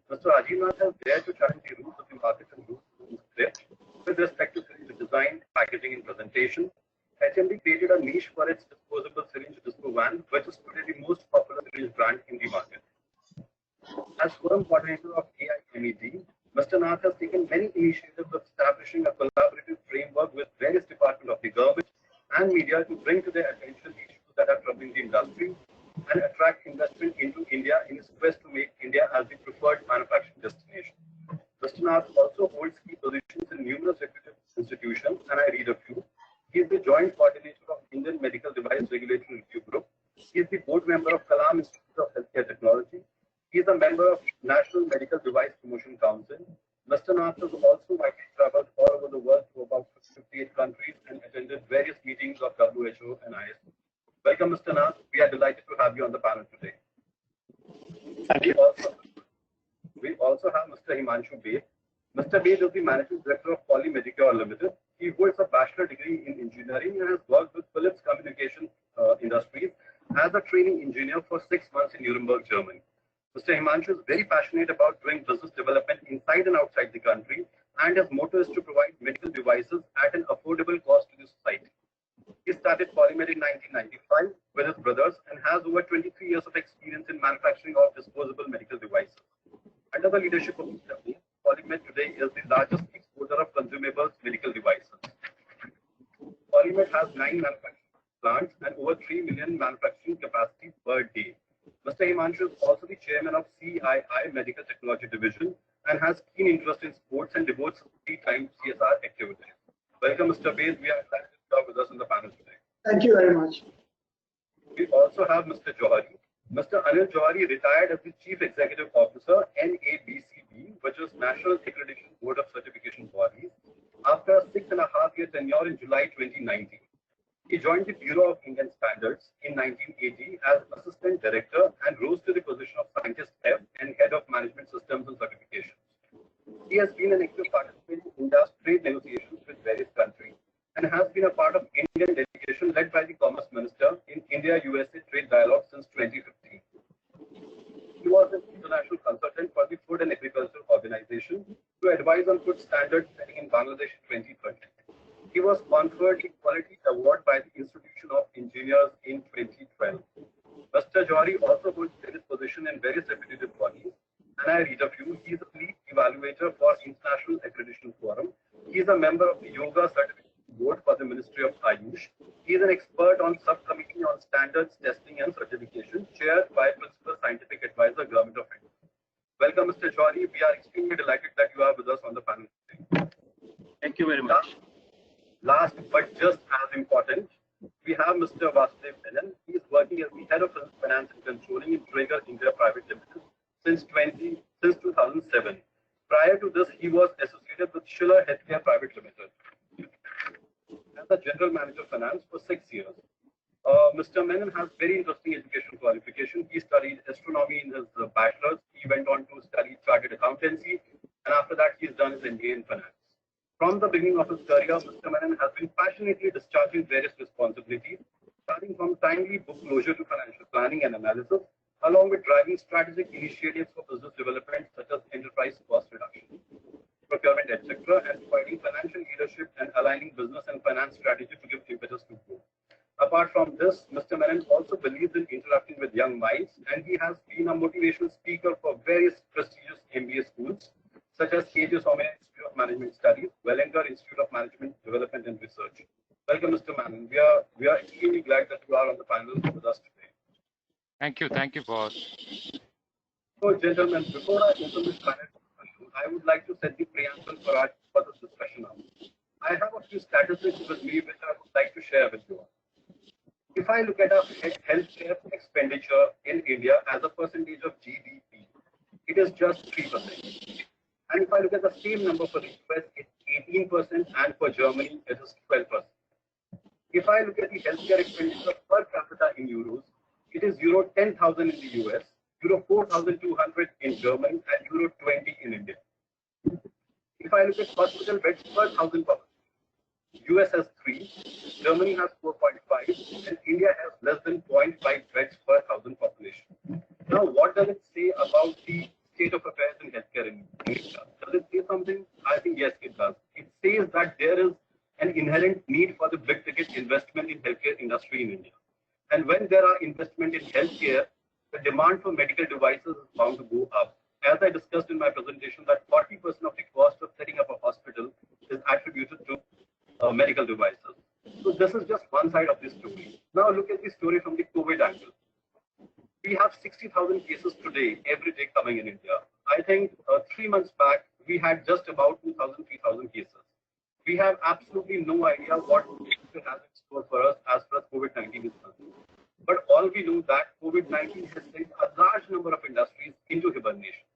Mr. Rajiv Nath has dared to challenge the rules of the market and rules of the script with respect to syringe design, packaging, and presentation. HMD created a niche for its disposable syringe dispo van, which is today the most popular syringe brand in the market. As forum coordinator of AIMED, Mr. Nath has taken many initiatives of establishing a collaborative framework with various departments of the government and media to bring to their attention issues that are troubling the industry and attract investment into India in its quest to make India as the preferred manufacturing destination. Mr. Nath also holds key positions in numerous reputed institutions, and I read a few. He is the joint coordinator of Indian Medical Device Regulatory Review Group. He is the board member of Kalam Institute of Healthcare Technology. He is a member of National Medical Device Promotion Council. Mr. Nath has also widely traveled all over the world to about 58 countries and attended various meetings of WHO and ISO. Welcome, Mr. Nath. We are delighted to have you on the panel today. Thank you. We also have Mr. Himanshu Baid. Mr. Baid is the Managing Director of Medicure Limited. He holds a bachelor degree in engineering and has worked with Philips Communication Industries as a training engineer for 6 months in Nuremberg, Germany. Mr. Himanshu is very passionate about doing business development inside and outside the country, and his motto is to provide medical devices at an affordable cost to the society. He started Polymed in 1995 with his brothers and has over 23 years of experience in manufacturing of disposable medical devices. Under the leadership of Mr. Baid, Polymed today is the largest exporter of consumables medical devices. Polymed has 9 manufacturing plants and over 3 million manufacturing capacity per day. Mr. Himanshu is also the chairman of CII Medical Technology Division and has keen interest in sports and devotes 3 times CSR activities. Welcome, Mr. Baid. We are glad to have with us on the panel today. Thank you very much. We also have Mr. Jauhri. Mr. Anil Jauhri retired as the Chief Executive Officer, NABCB, which is National Accreditation Board of Certification Bodies, after a 6.5-year tenure in July 2019. He joined the Bureau of Indian Standards in 1980 as Assistant Director and rose to the position of Scientist F and Head of Management Systems and Certifications. He has been an active participant in India's trade negotiations with various countries and has been a part of Indian delegation led by the Commerce Minister in India-USA Trade Dialogue since 2015. He was an international consultant for the Food and Agriculture Organization to advise on food standards setting in Bangladesh in 2013. He was conferred the Quality Award by the Institution of Engineers in 2012. Mr. Jauhri also holds various positions in various reputed bodies, and I read a few. He is a lead evaluator for International Accreditation Forum. He is a member of the Yoga Certification Board for the Ministry of Ayush. He is an expert on subcommittee on standards, testing and certification, chaired by Principal Scientific Advisor, Government of India. Welcome, Mr. Jauhri. We are extremely delighted that you are with us on the panel today. Thank you very much. Last but just as important, we have Mr. Vasudev. He is working as the Head of Finance and Controlling in Draeger India Private Limited since 2007. Prior to this, he was associated with Schiller Healthcare Private Limited as the General Manager of Finance for 6 years. Mr. Menon has very interesting education qualification. He studied astronomy in his bachelor's. He went on to study chartered accountancy, and after that, he's done his MBA in finance. From the beginning of his career, Mr. Menon has been passionately discharging various responsibilities, starting from timely book closure to financial planning and analysis, along with driving strategic initiatives for business development such as enterprise cost reduction, procurement, etc., and providing financial leadership and aligning business and finance strategy to give impetus to growth. Apart from this, Mr. Menon also believes in interacting with young minds, and he has been a motivational speaker for various prestigious MBA schools, such as K.J. Somaiya Institute of Management Studies, Wellinger Institute of Management Development and Research. Welcome, Mr. Menon. We are extremely glad that you are on the panel with us today. Thank you, boss. So, gentlemen, before I open this panel discussion, I would like to set the preamble for this discussion now. I have a few statistics with me which I would like to share with you all. If I look at our healthcare expenditure in India as a percentage of GDP, it is just 3%. And if I look at the same number for the US, it's 18%, and for Germany, it is 12%. If I look at the healthcare expenditure per capita in euros, it is euro 10,000 in the US, euro 4,200 in Germany, and euro 20 in India. If I look at hospital beds per 1,000 population, US has 3, Germany has 4.5, and India has less than 0.5 beds per 1,000 population. Now, what does it say about the state of affairs in healthcare in India? Does it say something? I think yes, it does. It says that there is an inherent need for the big ticket investment in healthcare industry in India. And when there are investment in healthcare, the demand for medical devices is bound to go up. As I discussed in my presentation, that 40% of the cost of setting up a hospital is attributed to medical devices. So this is just one side of the story. Now look at the story from the COVID angle. We have 60,000 cases today, every day coming in India. I think 3 months back, we had just about 2,000, 3,000 cases. We have absolutely no idea what the future has in store for us as far as COVID-19 is concerned. But all we know that COVID-19 has sent a large number of industries into hibernation.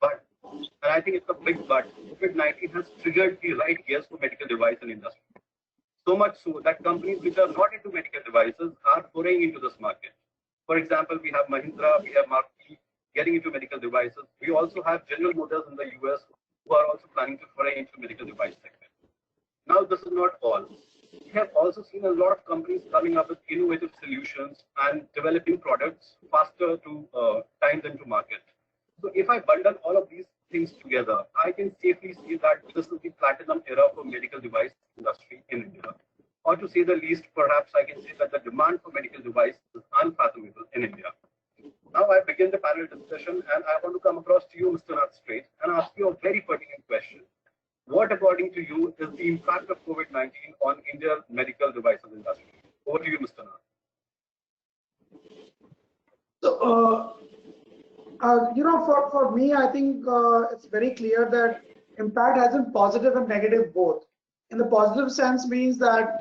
But, and I think it's a big but, COVID-19 has triggered the right gears for medical device and industry. So much so that companies which are not into medical devices are foraying into this market. For example, we have Mahindra, we have Marti getting into medical devices. We also have General Motors in the US who are also planning to foray into medical device segment. Now, this is not all. We have also seen a lot of companies coming up with innovative solutions and developing products faster to time them to market. So if I bundle all of these things together, I can safely say that this is the platinum era for medical device industry in India. Or to say the least, perhaps I can say that the demand for medical device is unfathomable in India. Now I begin the panel discussion, and I want to come across to you, Mr. Nath, straight, and ask you a very pertinent question. What, according to you, is the impact of COVID-19 on India's medical devices industry? Over to you, Mr. Nath. So, for me, I think it's very clear that impact has been positive and negative both. In the positive sense means that,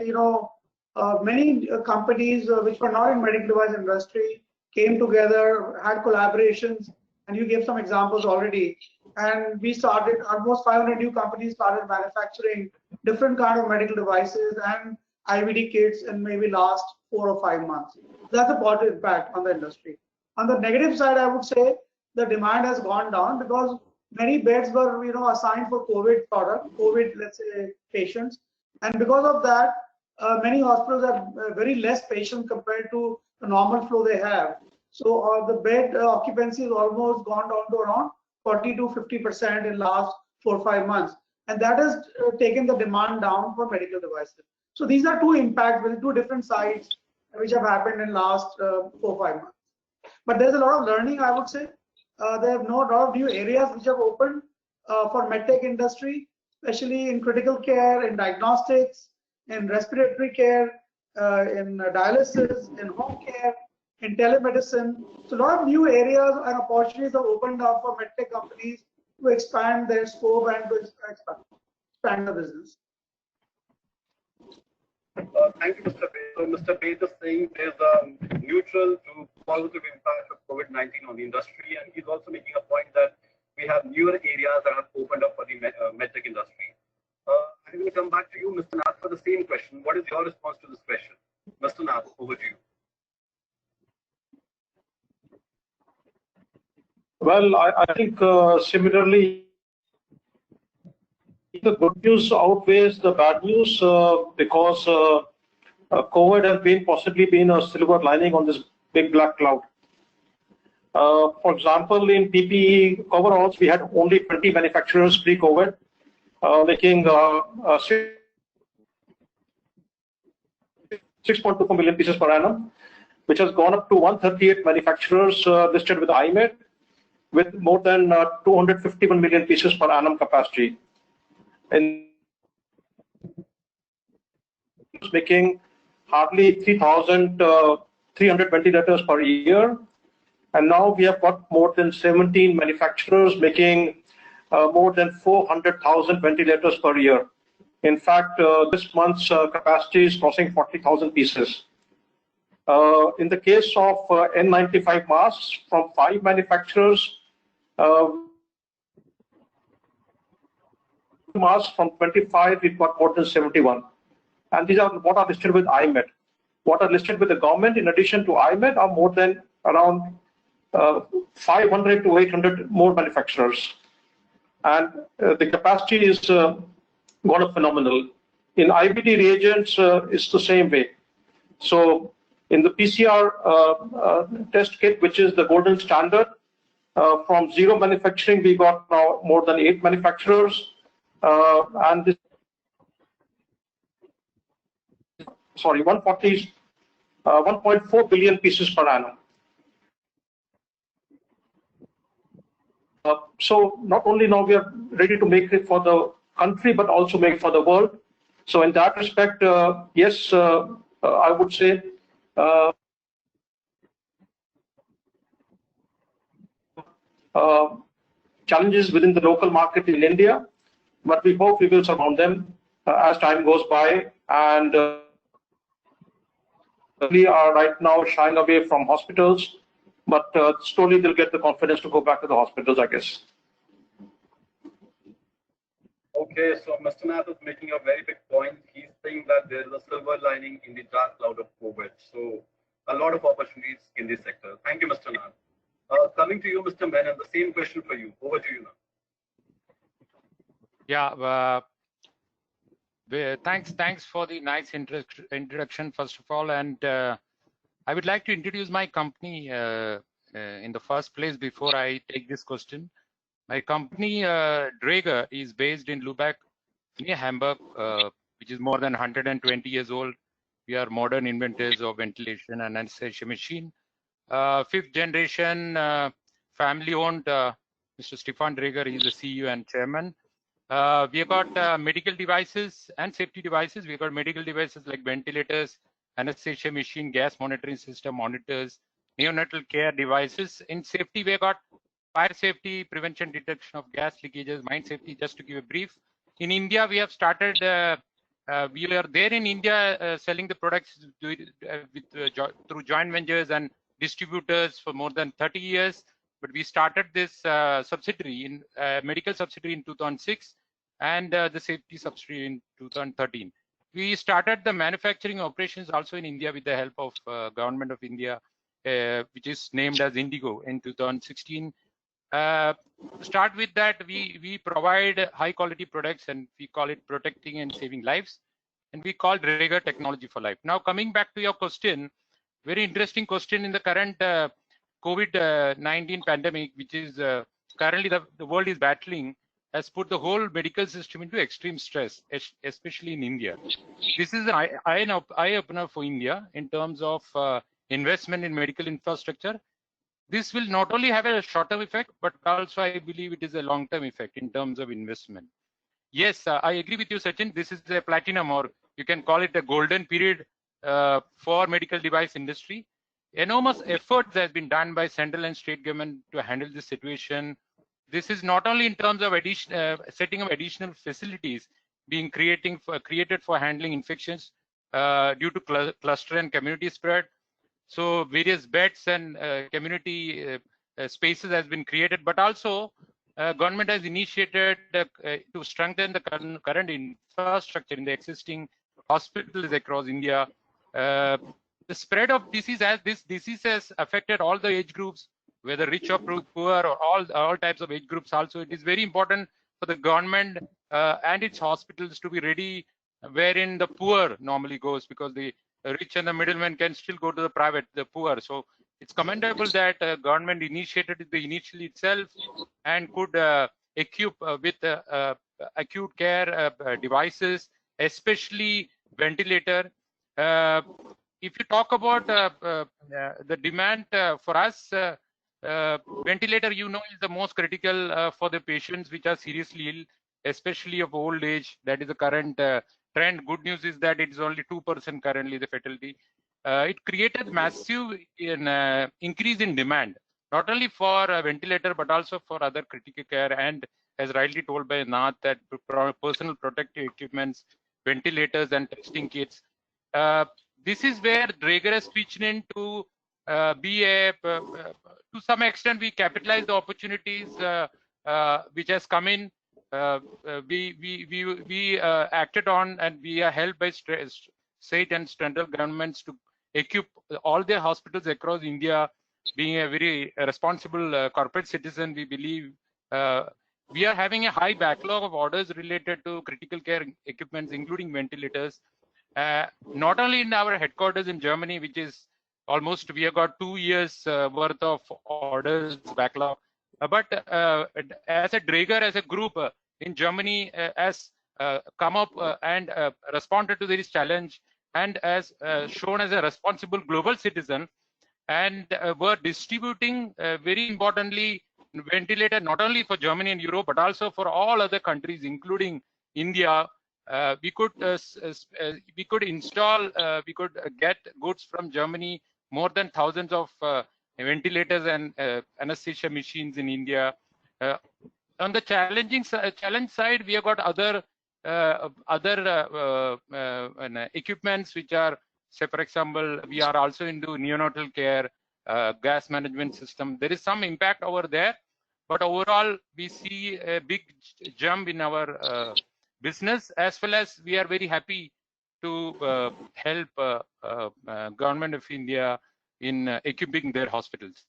many companies which were not in medical device industry came together, had collaborations, and you gave some examples already. And we started, almost 500 new companies started manufacturing different kind of medical devices and IVD kits in maybe last 4 or 5 months. That's a positive impact on the industry. On the negative side, I would say the demand has gone down because many beds were, assigned for COVID, let's say, patients. And because of that, many hospitals have very less patients compared to the normal flow they have. So the bed occupancy has almost gone down to around 40 to 50% in last 4 or 5 months. And that has taken the demand down for medical devices. So these are two impacts with two different sides which have happened in last 4 or 5 months. But there's a lot of learning, I would say. There have a lot of new areas which have opened for medtech industry, especially in critical care, in diagnostics, in respiratory care, in dialysis, in home care, in telemedicine. So a lot of new areas and opportunities have opened up for medtech companies to expand their scope and to expand the business. Thank you, Mr. Baid. So Mr. Baid is saying there's a neutral to positive impact of COVID-19 on the industry, and he's also making a point that we have newer areas that have opened up for the medtech industry. I'm going to come back to you, Mr. Nath, for the same question. What is your response to this question? Mr. Nath, over to you. Well, I think similarly, the good news outweighs the bad news because COVID has possibly been a silver lining on this big black cloud. For example, in PPE coveralls, we had only 20 manufacturers pre-COVID, making 6.24 million pieces per annum, which has gone up to 138 manufacturers listed with IMED, with more than 251 million pieces per annum capacity. And making hardly 3,300 ventilators per year. And now we have got more than 17 manufacturers making more than 400,000 ventilators per year. In fact, this month's capacity is crossing 40,000 pieces. In the case of N95 masks from 5 manufacturers, masks from 25, we've got more than 71. And these are what are listed with IMED. What are listed with the government in addition to IMED are more than around 500 to 800 more manufacturers. And the capacity is gone up phenomenal. In IBD reagents, it's the same way. So in the PCR test kit, which is the golden standard, from 0 manufacturing, we got now more than 8 manufacturers. And this, 1.4 billion pieces per annum. So not only now we are ready to make it for the country, but also make it for the world. So in that respect, yes, I would say challenges within the local market in India, but we hope we will surmount them as time goes by. And we are right now shying away from hospitals, but slowly they'll get the confidence to go back to the hospitals, I guess. Okay, so Mr. Nath is making a very big point. He's saying that there is a silver lining in the dark cloud of COVID. So a lot of opportunities in this sector. Thank you, Mr. Nath. Coming to you, Mr. Menon, the same question for you. Over to you now. Yeah, thanks for the nice introduction, first of all. And I would like to introduce my company in the first place before I take this question. My company, Draeger, is based in Lübeck, near Hamburg, which is more than 120 years old. We are modern inventors of ventilation and anesthesia machine. 5th generation, family-owned. Mr. Stefan Draeger is the CEO and chairman. We have got medical devices and safety devices. We've got medical devices like ventilators, anesthesia machine, gas monitoring system, monitors, neonatal care devices. In safety, we have got fire safety, prevention, detection of gas leakages, mine safety. Just to give a brief, in India, we have started, we are there in India selling the products through joint ventures and distributors for more than 30 years. But we started this subsidiary in medical subsidiary in 2006 and the safety subsidiary in 2013. We started the manufacturing operations also in India with the help of Government of India, which is named as Indigo in 2016. Start with that, we provide high quality products and we call it protecting and saving lives, and we call Draeger technology for life. Now coming back to your question, very interesting question. In the current COVID-19 pandemic, which is currently the world is battling, has put the whole medical system into extreme stress, especially in India. This is an eye-opener for India in terms of investment in medical infrastructure. This will not only have a short-term effect, but also I believe it is a long-term effect in terms of investment. Yes, I agree with you, Sachin. This is a platinum, or you can call it a golden period for medical device industry. Enormous efforts has been done by central and state government to handle this situation. This is not only in terms of setting up additional facilities being created for handling infections due to cluster and community spread. So various beds and community spaces has been created, but also government has initiated to strengthen the current infrastructure in the existing hospitals across India. The spread of disease, as this disease has affected all the age groups, whether rich or poor or all types of age groups also. It is very important for the government and its hospitals to be ready, wherein the poor normally goes, because the rich and the middlemen can still go to the private, the poor. So it's commendable that government initiated it initially itself and could equip with acute care devices, especially ventilator. If you talk about the demand for us, ventilator, you know, is the most critical for the patients which are seriously ill, especially of old age. That is the current trend. Good news is that it is only 2% currently, the fatality. It created massive increase in demand, not only for ventilator, but also for other critical care, and as rightly told by Nath, that personal protective equipments, ventilators and testing kits. This is where Draeger has pitched in to be a, to some extent, we capitalize the opportunities which has come in. We acted on, and we are helped by state and central governments to equip all their hospitals across India. Being a very responsible corporate citizen, we believe we are having a high backlog of orders related to critical care equipments, including ventilators. Not only in our headquarters in Germany, which is almost, we have got 2 years worth of orders backlog, but as a Draeger, as a group in Germany, has come up and responded to this challenge, and as shown as a responsible global citizen, and were distributing very importantly ventilator not only for Germany and Europe, but also for all other countries, including India. We could install, we could get goods from Germany, more than thousands of ventilators and anesthesia machines in India. On the challenge side, we have got other equipments which are, say for example, we are also into neonatal care, gas management system. There is some impact over there, but overall we see a big jump in our business, as well as we are very happy to help Government of India in equipping their hospitals.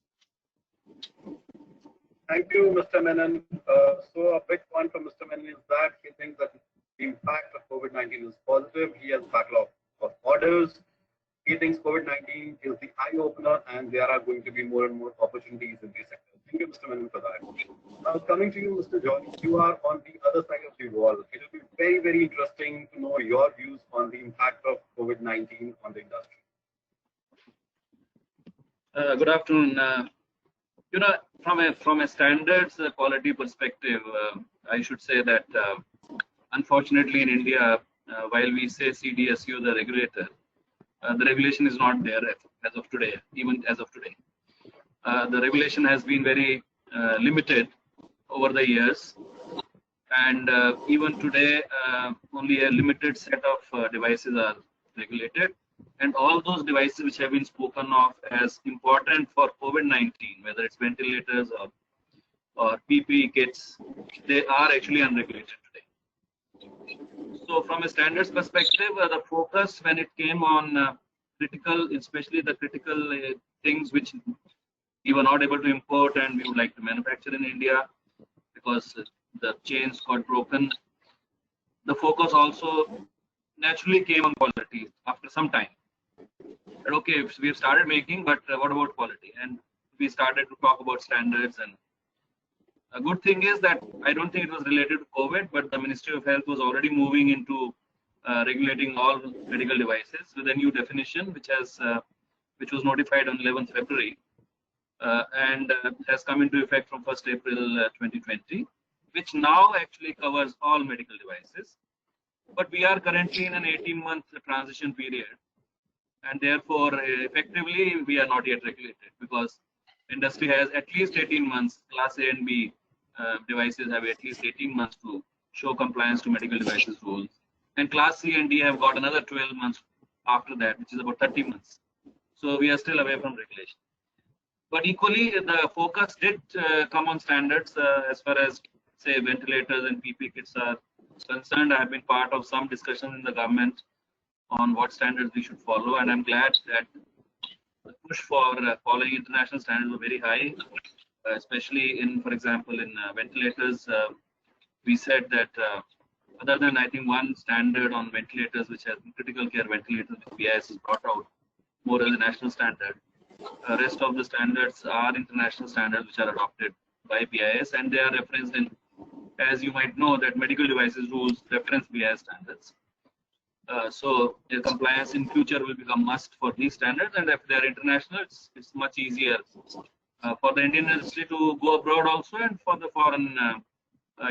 Thank you, Mr. Menon. So a big point from Mr. Menon is that he thinks that the impact of COVID-19 is positive. He has backlog of orders. He thinks COVID-19 is the eye-opener, and there are going to be more and more opportunities in these sectors. Thank you, Mr. Menon, for that. Now, coming to you, Mr. Jauhri, you are on the other side of the wall. It will be very, very interesting to know your views on the impact of COVID-19 on the industry. Good afternoon. You know, from a standards quality perspective, I should say that unfortunately in India, while we say CDSU, the regulator, the regulation is not there as of today, even as of today. The regulation has been very limited over the years, and even today only a limited set of devices are regulated, and all those devices which have been spoken of as important for COVID-19, whether it's ventilators or PPE kits, they are actually unregulated today. So from a standards perspective, the focus when it came on critical, especially the critical things which we were not able to import and we would like to manufacture in India because the chains got broken. The focus also naturally came on quality after some time. But okay, we've started making, but what about quality? And we started to talk about standards. And a good thing is that I don't think it was related to COVID, but the Ministry of Health was already moving into regulating all medical devices with a new definition, which was notified on 11th February and has come into effect from 1st April 2020, which now actually covers all medical devices. But we are currently in an 18-month transition period, and therefore effectively we are not yet regulated because industry has at least 18 months. Class A and B devices have at least 18 months to show compliance to medical devices rules, and Class C and D have got another 12 months after that, which is about 30 months. So we are still away from regulation. But equally, the focus did come on standards as far as, say, ventilators and PPE kits are concerned. I have been part of some discussion in the government on what standards we should follow, and I'm glad that push for following international standards were very high, especially in, for example, in ventilators. We said that other than, I think, one standard on ventilators, which has critical care ventilators, which BIS has brought out more as a national standard. Rest of the standards are international standards which are adopted by BIS, and they are referenced in, as you might know, that medical devices rules reference BIS standards. So the compliance in future will become must for these standards, and if they are international, it's much easier for the Indian industry to go abroad also, and for the foreign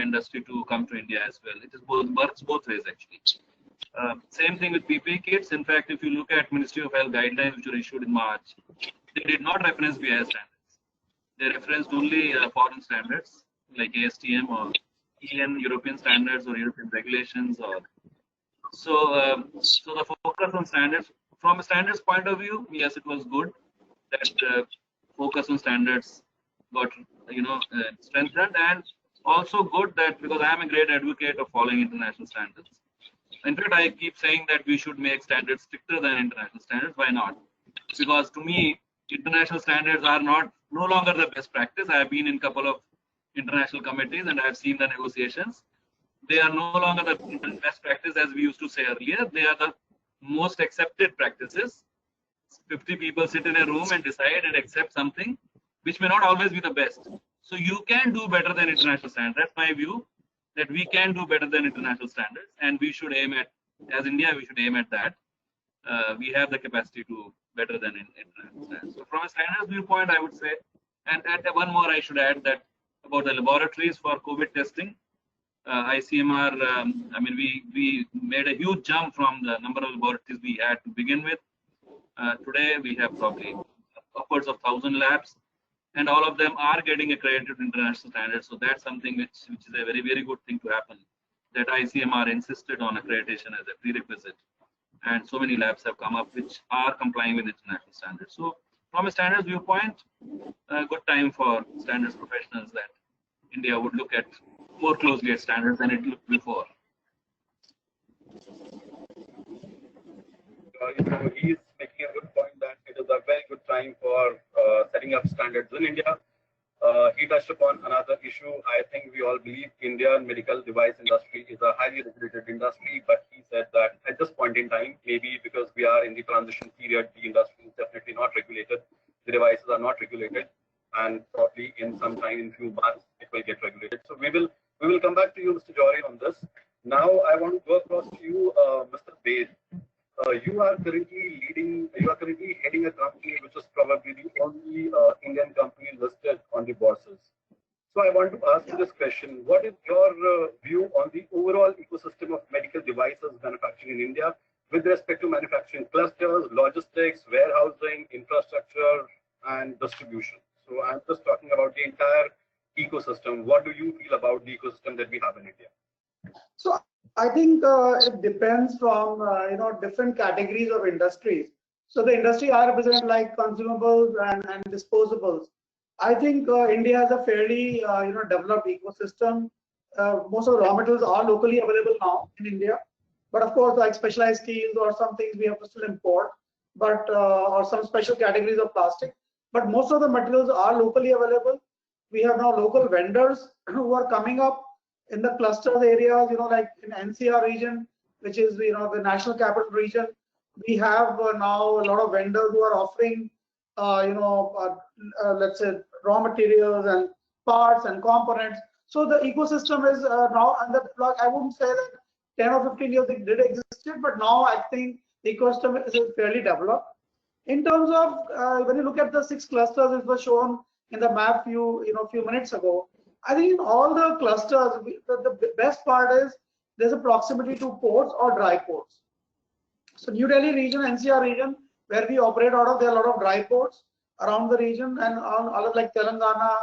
industry to come to India as well. It is works both ways actually. Same thing with PPE kits. In fact, if you look at Ministry of Health guidelines which were issued in March, they did not reference BIS standards. They referenced only foreign standards like ASTM or EN European standards or European regulations. Or so the focus on standards, from a standards point of view, yes, it was good that focus on standards got strengthened, and also good that, because I am a great advocate of following international standards. In fact, I keep saying that we should make standards stricter than international standards. Why not? Because to me, international standards are no longer the best practice. I have been in a couple of international committees and I have seen the negotiations. They are no longer the best practice as we used to say earlier. They are the most accepted practices. 50 people sit in a room and decide and accept something which may not always be the best. So you can do better than international standards. That's my view, that we can do better than international standards, and we should aim at, as India, we should aim at that. We have the capacity to better than international standards. So from a standards viewpoint, I would say, and one more I should add, that about the laboratories for COVID testing, ICMR, I mean, we made a huge jump from the number of laboratories we had to begin with. Today, we have probably upwards of 1,000 labs, and all of them are getting accredited to international standards. So that's something which is a very, very good thing to happen, that ICMR insisted on accreditation as a prerequisite. And so many labs have come up which are complying with international standards. So from a standards viewpoint, a good time for standards professionals that India would look at more closely at standards than it looked before. He's making a good point that it is a very good time for setting up standards in India. He touched upon another issue. I think we all believe Indian medical device industry is a highly regulated industry, but he said that at this point in time, maybe because we are in the transition period, the industry is definitely not regulated. The devices are not regulated, and probably in some time, in few months, it will get regulated. So we will come back to you, Mr. Jauhri, on this. Now I want to go across to you, Mr. Baid. You are currently heading a company which is probably the only Indian company listed on the bourses. So I want to ask you this question: what is your view on the overall ecosystem of medical devices manufacturing in India with respect to manufacturing clusters, logistics, warehousing, infrastructure, and distribution? So I'm just talking about the entire ecosystem. What do you feel about the ecosystem that we have in India? So I think it depends from different categories of industries. So the industry I represent, like consumables and disposables. I think India has a fairly developed ecosystem. Most of the raw materials are locally available now in India, but of course, like specialized steels or some things we have to still import, but or some special categories of plastic. But most of the materials are locally available. We have now local vendors who are coming up in the clusters areas, like in NCR region, which is the national capital region. We have now a lot of vendors who are offering let's say raw materials and parts and components. So the ecosystem is now under the I wouldn't say that 10 or 15 years it did exist, but now I think the ecosystem is fairly developed. In terms of when you look at the 6 clusters, it was shown in the map few minutes ago. I think in all the clusters, the best part is there's a proximity to ports or dry ports. So New Delhi region, NCR region, where we operate out of, there are a lot of dry ports around the region, and on other like Telangana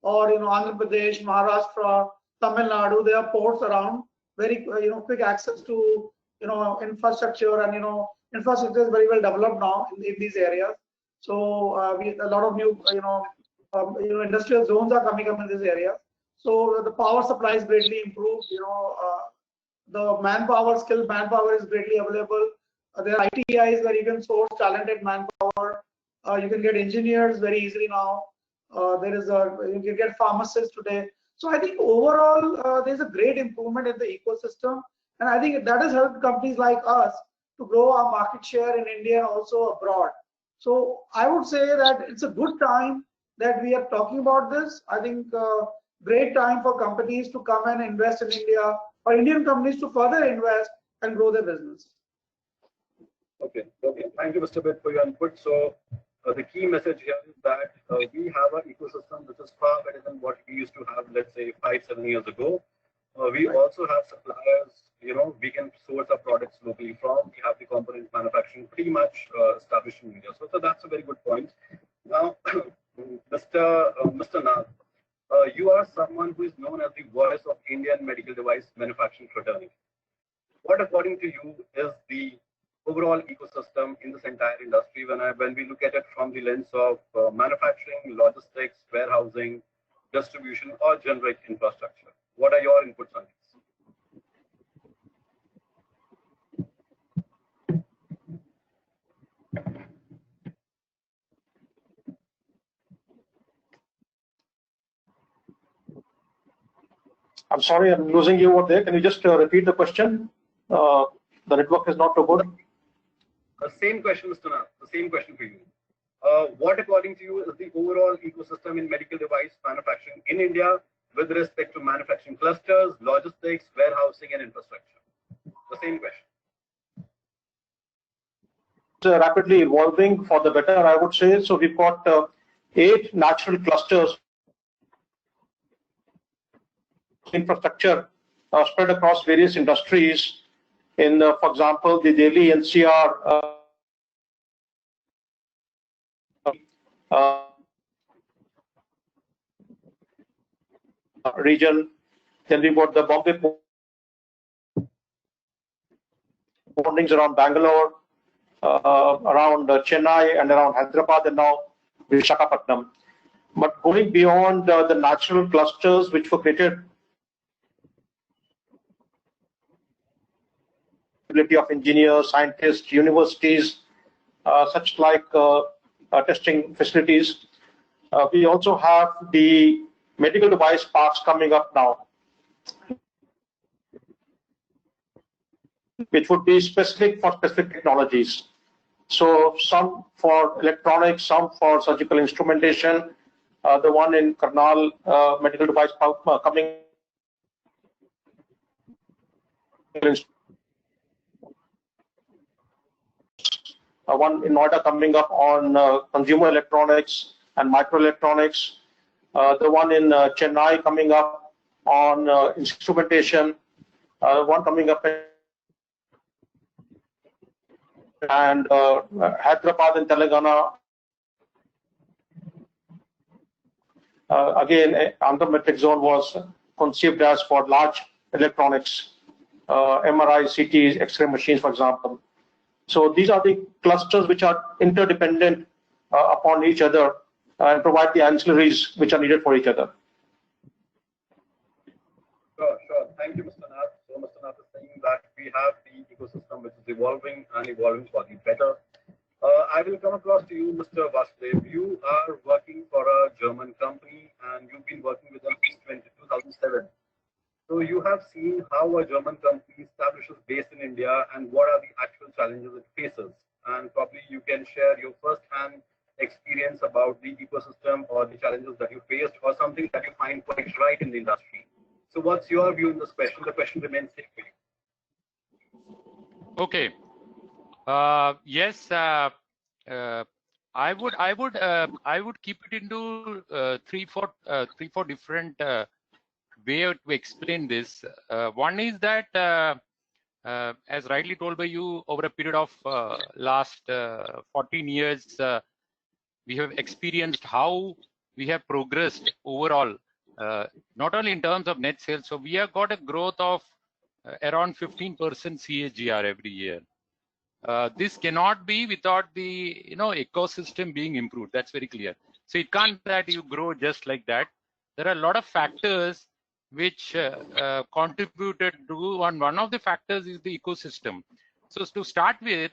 or Andhra Pradesh, Maharashtra, Tamil Nadu, there are ports around, very quick access to infrastructure, and infrastructure is very well developed now in these areas. So a lot of new industrial zones are coming up in this area. So the power supply is greatly improved. The manpower, skilled manpower is greatly available. There are ITIs where you can source talented manpower. You can get engineers very easily now. You can get pharmacists today. So I think overall there's a great improvement in the ecosystem, and I think that has helped companies like us to grow our market share in India and also abroad. So I would say that it's a good time that we are talking about this. I think great time for companies to come and invest in India, or Indian companies to further invest and grow their business. Okay. Thank you, Mr. Baid, for your input. So the key message here is that we have an ecosystem which is far better than what we used to have, let's say, 5-7 years ago. We also have suppliers, we can source our products locally from. We have the component manufacturing pretty much established in India. So that's a very good point. Now, Mr. Nath, you are someone who is known as the voice of Indian medical device manufacturing fraternity. What, according to you, is the overall ecosystem in this entire industry when we look at it from the lens of manufacturing, logistics, warehousing, distribution, or generic infrastructure? What are your inputs on this? I'm sorry, I'm losing you over there. Can you just repeat the question? The network is not so good. Same question, Mr. Nath. The same question for you. What, according to you, is the overall ecosystem in medical device manufacturing in India with respect to manufacturing clusters, logistics, warehousing, and infrastructure? The same question. It's rapidly evolving for the better, I would say. So we've got 8 natural clusters infrastructure spread across various industries. In, for example, the Delhi NCR region. Then we've got the Bombay holdings around Bangalore, around Chennai, and around Hyderabad, and now Visakhapatnam. But going beyond the natural clusters which were created of engineers, scientists, universities, such like testing facilities. We also have the medical device parks coming up now, which would be specific for specific technologies. So some for electronics, some for surgical instrumentation. The one in Karnal medical device park coming. One in Noida coming up on consumer electronics and microelectronics. The one in Chennai coming up on instrumentation. One coming up in and Hyderabad and Telangana. Again, Andhra Metric Zone was conceived as for large electronics, MRI, CT, X-ray machines, for example. So these are the clusters which are interdependent upon each other and provide the ancillaries which are needed for each other. Sure. Thank you, Mr. Nath. So Mr. Nath is saying that we have the ecosystem which is evolving and evolving for the better. I will come across to you, Mr. Vasudev. You are working for a German company and you've been working with them since 2007. So you have seen how a German company establishes base in India and what are the actual challenges it faces. And probably you can share your first-hand experience about the ecosystem or the challenges that you faced or something that you find quite right in the industry. So what's your view in this question? The question remains same for you. Okay. Yes, I would keep it into three, four different way to explain this. One is that, as rightly told by you, over a period of last 14 years, we have experienced how we have progressed overall, not only in terms of net sales. So we have got a growth of around 15% CAGR every year. This cannot be without the ecosystem being improved. That's very clear. So it can't that you grow just like that. There are a lot of factors which contributed to one of the factors is the ecosystem. So to start with,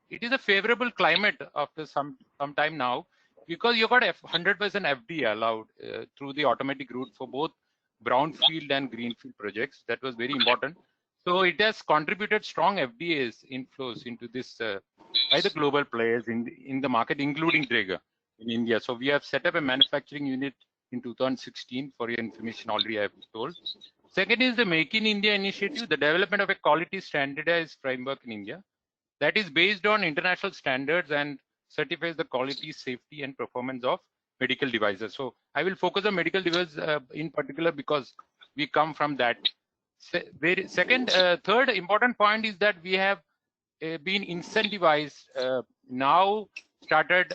it is a favorable climate after some time now, because you got 100% FDI allowed through the automatic route for both brownfield and greenfield projects. That was very important. So it has contributed strong FDIs inflows into this by the global players in the market, including Draeger in India. So we have set up a manufacturing unit in 2016, for your information, already I have told. Second is the Make in India initiative, the development of a quality standardized framework in India that is based on international standards and certifies the quality, safety, and performance of medical devices. So I will focus on medical devices in particular because we come from that. Third important point is that we have been incentivized now started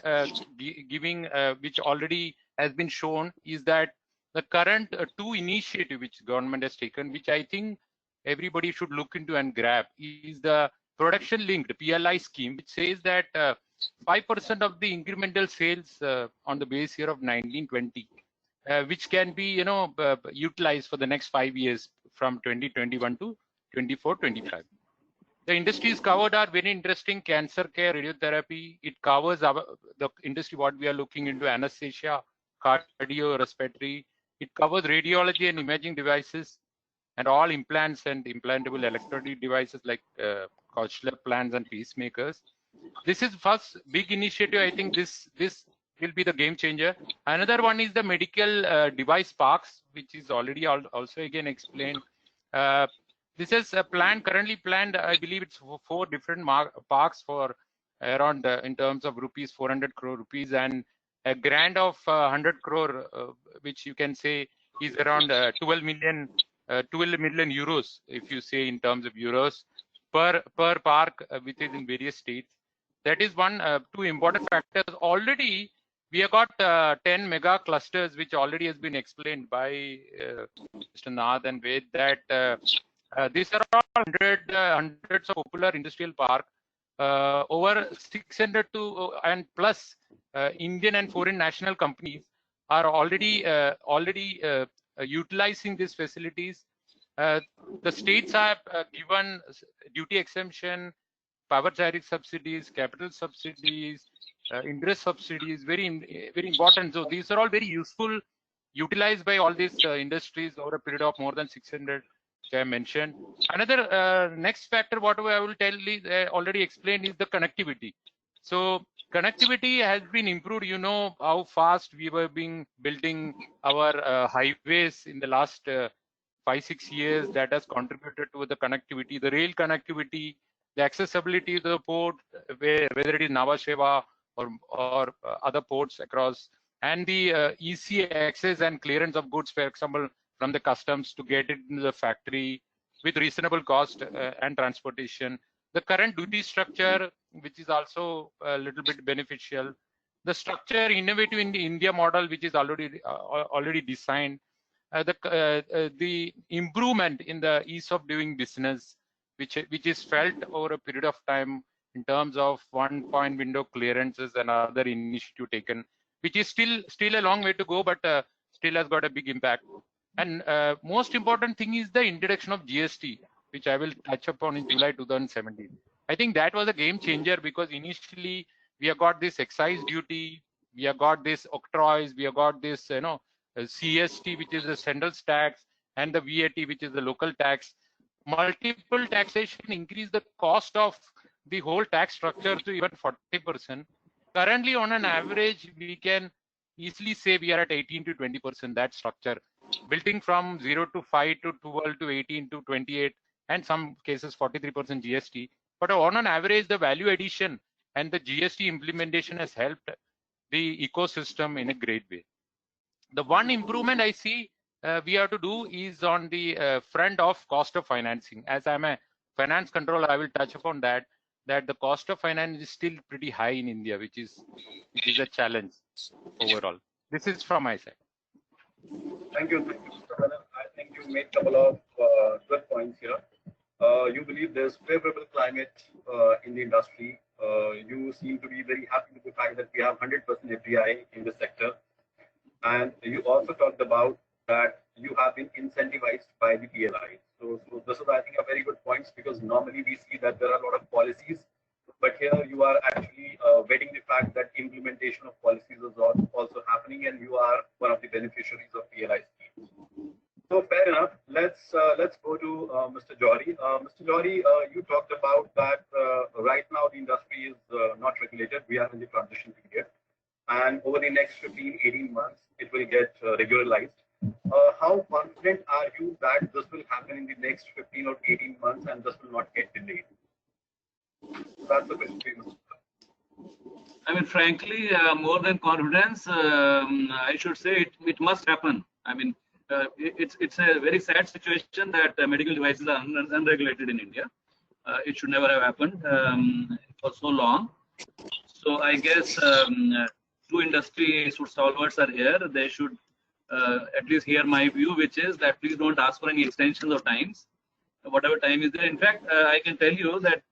giving, which already has been shown, is that the current two initiative which government has taken, which I think everybody should look into and grab, is the production linked PLI scheme, which says that 5% of the incremental sales on the base year of 1920, which can be utilized for the next 5 years from 2021 to 24-25. The industries covered are very interesting: cancer care, radiotherapy. It covers the industry what we are looking into: anesthesia, cardio, respiratory. It covers radiology and imaging devices, and all implants and implantable electronic devices like cochlear implants and pacemakers. This is first big initiative. I think this will be the game changer. Another one is the medical device parks, which is already also again explained. This is a plan currently planned. I believe it's 4 different parks for around in terms of rupees 400 crore rupees, and a grant of 100 crore, which you can say is around 12 million euros, if you say in terms of euros per park, which is in various states. That is one. 2 important factors. Already we have got 10 mega clusters, which already has been explained by Mr. Nath and Baid, that these are all hundreds of popular industrial park, over 600 to and plus Indian and foreign national companies are already utilizing these facilities. The states have given duty exemption, power tariff subsidies, capital subsidies, interest subsidies, very important. So these are all very useful, utilized by all these industries over a period of more than 600, which I mentioned. Another next factor, what I will tell is already explained, is the connectivity. So connectivity has been improved. You know how fast we were building our highways in the last 5-6 years. That has contributed to the connectivity, the rail connectivity, the accessibility to the port, whether it is Nhava Sheva or other ports across, and the easy access and clearance of goods, for example, from the customs to get it into the factory with reasonable cost and transportation. The current duty structure, which is also a little bit beneficial. The structure innovative in the India model, which is already designed. The improvement in the ease of doing business, which is felt over a period of time in terms of 1-point window clearances and other initiative taken, which is still a long way to go, but still has got a big impact. And most important thing is the introduction of GST, which I will touch upon in July 2017. I think that was a game changer, because initially we have got this excise duty, we have got this octroys, we have got this CST, which is the central tax, and the VAT, which is the local tax. Multiple taxation increase the cost of the whole tax structure to even 40%. Currently, on an average, we can easily say we are at 18 to 20%, that structure, building from 0 to 5 to 12 to 18 to 28, and some cases 43% GST. But on an average, the value addition and the GST implementation has helped the ecosystem in a great way. The one improvement I see we have to do is on the front of cost of financing. As I'm a finance controller, I will touch upon that the cost of finance is still pretty high in India, which is a challenge overall. This is from my side. Thank you, Mr. Anil. I think you made a couple of good points here. You believe there's favorable climate in the industry. You seem to be very happy with the fact that we have 100% FDI in the sector. And you also talked about that you have been incentivized by the PLI. So this is, I think, a very good point, because normally we see that there are a lot of policies but here you are actually vetting the fact that implementation of policies is also happening, and you are one of the beneficiaries of PLI schemes. So fair enough. Let's go to Mr. Jauhri. Mr. Jauhri, you talked about that right now the industry is not regulated. We are in the transition period, and over the next 15-18 months, it will get regularized. How confident are you that this will happen in the next 15 or 18 months and this will not get delayed? That's the question. I mean, frankly, more than confidence, I should say it must happen. I mean, it's a very sad situation that medical devices are unregulated in India. It should never have happened for so long. So I guess two industry stalwarts are here. They should at least hear my view, which is that please don't ask for any extensions of times. Whatever time is there. In fact, I can tell you that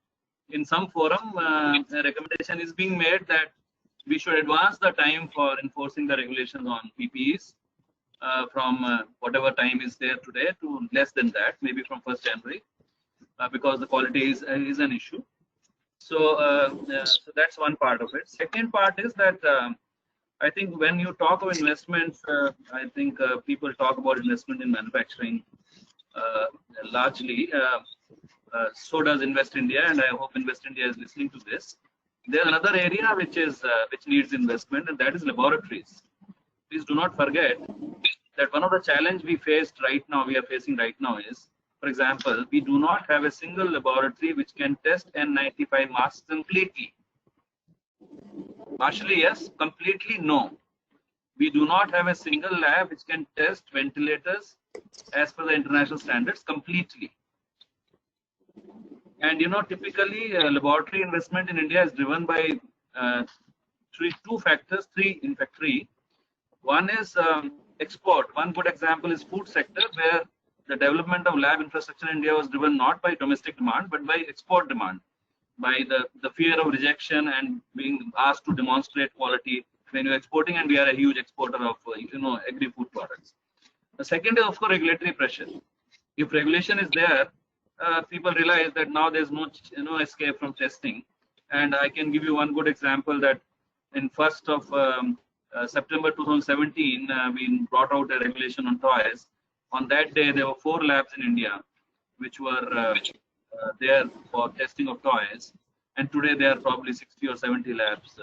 in some forum, a recommendation is being made that we should advance the time for enforcing the regulations on PPEs from whatever time is there today to less than that, maybe from 1st January, because the quality is an issue. So, so that's one part of it. Second part is that I think when you talk of investments, I think people talk about investment in manufacturing largely. So does Invest India, and I hope Invest India is listening to this. There's another area which needs investment, and that is laboratories. Please do not forget that one of the challenges we are facing right now is, for example, we do not have a single laboratory which can test N95 masks completely. Partially yes, completely no. We do not have a single lab which can test ventilators as per the international standards completely. And you know, typically laboratory investment in India is driven by two factors, in fact three. One is export. One good example is food sector, where the development of lab infrastructure in India was driven not by domestic demand but by export demand, by the fear of rejection and being asked to demonstrate quality when you're exporting, and we are a huge exporter of agri-food products. The second is of course regulatory pressure. If regulation is there, people realize that now there's no escape from testing. And I can give you one good example that in 1st of September 2017, we brought out a regulation on toys. On that day, there were 4 labs in India which were there for testing of toys, and today there are probably 60 or 70 labs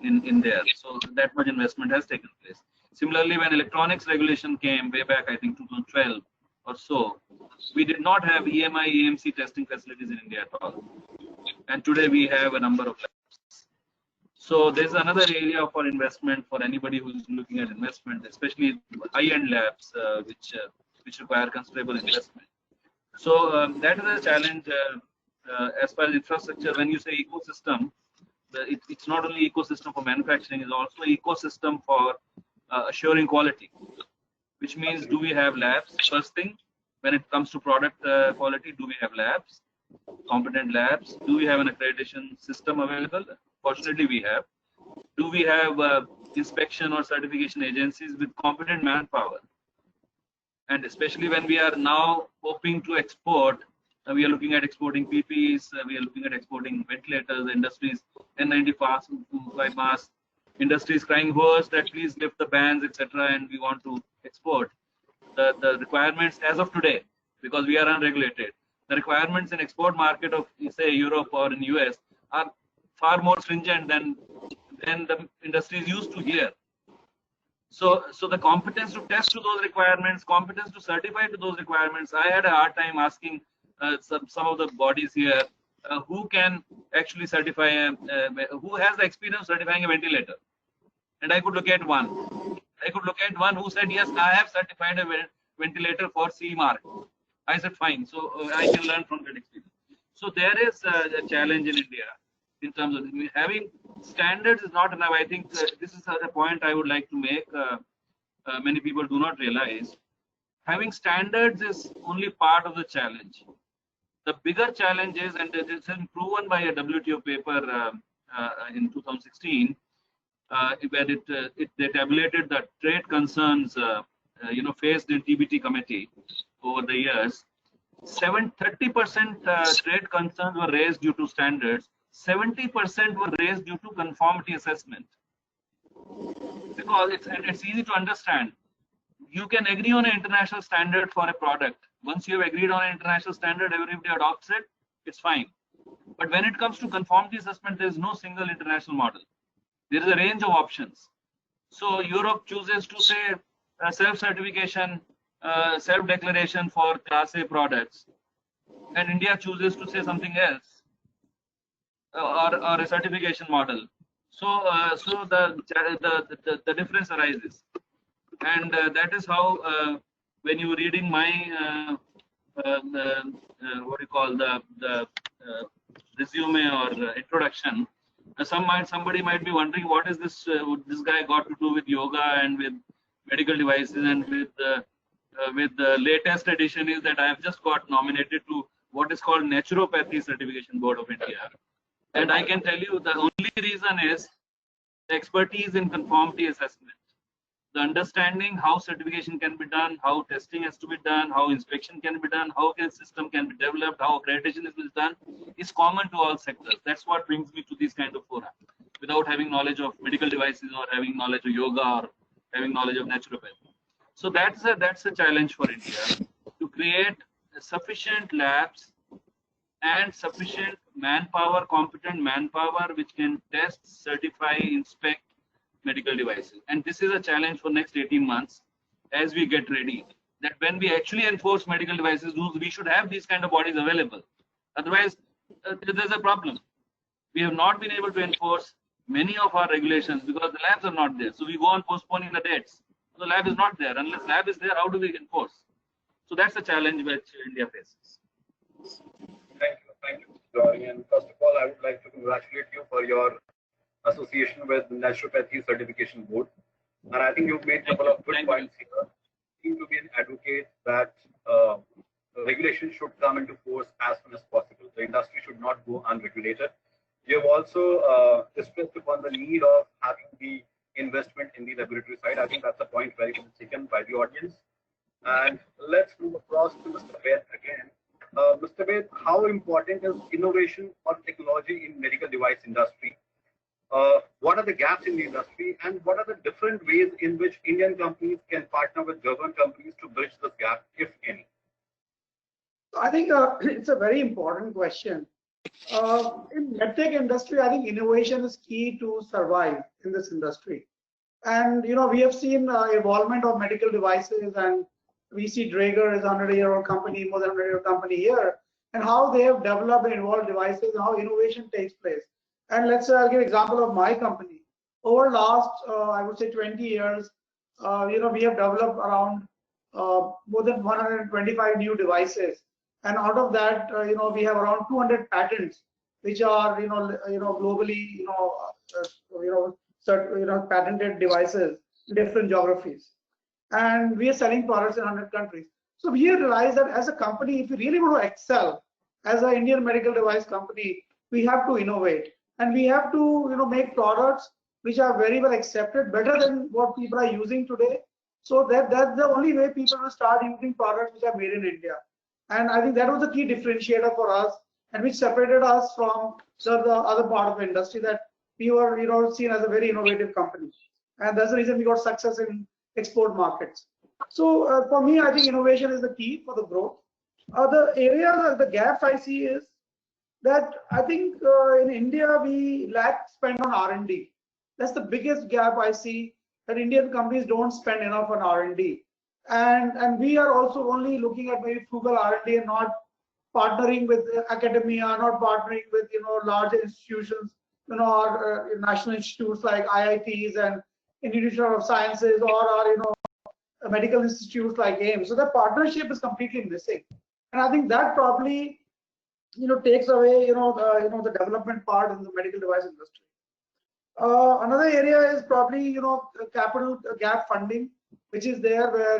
in there. So that much investment has taken place. Similarly, when electronics regulation came way back, I think 2012 or so, we did not have EMI, EMC testing facilities in India at all. And today we have a number of labs. So there's another area for investment for anybody who's looking at investment, especially high-end labs, which require considerable investment. So that is a challenge as far as infrastructure. When you say ecosystem, it's not only ecosystem for manufacturing, it's also ecosystem for assuring quality, which means do we have labs? First thing, when it comes to product quality, do we have labs, competent labs? Do we have an accreditation system available? Fortunately, we have. Do we have inspection or certification agencies with competent manpower? And especially when we are now hoping to export, we are looking at exporting PPEs, we are looking at exporting ventilators, industries, N95 masks, industries crying hoarse that please lift the bans, etc., and we want to export. The requirements as of today, because we are unregulated, the requirements in export market of say Europe or in US are far more stringent than the industry is used to here. So the competence to test to those requirements, competence to certify to those requirements, I had a hard time asking some of the bodies here who can actually certify, who has the experience certifying a ventilator. And I could look at one. I could look at one who said, yes, I have certified a ventilator for CE mark. I said, fine. So I can learn from that experience. So there is a challenge in India in terms of having standards is not enough. I think this is a point I would like to make. Many people do not realize. Having standards is only part of the challenge. The bigger challenge is, and it has been proven by a WTO paper in 2016, where they tabulated the trade concerns faced in TBT committee over the years. 30% trade concerns were raised due to standards. 70% were raised due to conformity assessment. Because it's easy to understand. You can agree on an international standard for a product. Once you have agreed on an international standard, everybody adopts it, it's fine. But when it comes to conformity assessment, there is no single international model. There is a range of options. So Europe chooses to say self-certification, self-declaration for Class A products, and India chooses to say something else, or a certification model. So, the difference arises, and that is how when you reading my what you call the resume or introduction, somebody might be wondering what is this guy got to do with yoga and with medical devices, and with the latest addition is that I have just got nominated to what is called Naturopathy Certification Board of India. And I can tell you the only reason is the expertise in conformity assessment, the understanding how certification can be done, how testing has to be done, how inspection can be done, how a system can be developed, how accreditation is done, is common to all sectors. That's what brings me to these kind of fora, without having knowledge of medical devices or having knowledge of yoga or having knowledge of naturopathy. So that's a challenge for India, to create sufficient labs and sufficient manpower, competent manpower, which can test, certify, inspect medical devices. And this is a challenge for next 18 months as we get ready, that when we actually enforce medical devices rules, we should have these kind of bodies available. Otherwise, there's a problem. We have not been able to enforce many of our regulations because the labs are not there. So we go on postponing the dates. The lab is not there. Unless lab is there, how do we enforce? So that's the challenge which India faces. Thank you, Jauhri. And first of all, I would like to congratulate you for your association with the Naturopathy Certification Board. And I think you've made a couple of good points here. You seem to be an advocate that regulation should come into force as soon as possible. The industry should not go unregulated. You have also stressed upon the need of having the investment in the laboratory side. I think that's a point very well taken by the audience. And let's move across to Mr. Baid again. Mr. Baid, how important is innovation or technology in medical device industry? What are the gaps in the industry, and what are the different ways in which Indian companies can partner with German companies to bridge this gap, if any? I think it's a very important question. In medtech industry, I think innovation is key to survive in this industry. And we have seen evolvement of medical devices, and we see Draeger is a 100-year-old company, more than 100-year-old company here, and how they have developed and evolved devices and how innovation takes place. And let's say I'll give an example of my company. Over last, I would say 20 years, we have developed around more than 125 new devices. And out of that, we have around 200 patents, which are, globally, patented devices in different geographies. And we are selling products in 100 countries. So we realize that as a company, if we really want to excel as an Indian medical device company, we have to innovate, and we have to, make products which are very well accepted, better than what people are using today. So that's the only way people will start using products which are made in India. And I think that was the key differentiator for us, and which separated us from the other part of the industry, that we were, seen as a very innovative company. And that's the reason we got success in export markets. So for me, I think innovation is the key for the growth. The area, the gaps I see is that I think in India we lack spend on R&D. That's the biggest gap I see, that Indian companies don't spend enough on R&D. And we are also only looking at maybe frugal R&D and not partnering with academia, not partnering with larger institutions, or national institutes like IITs and Institute of Sciences, or medical institutes like AIM. So the partnership is completely missing, and I think that probably takes away the development part in the medical device industry. Another area is probably capital gap funding, which is there, where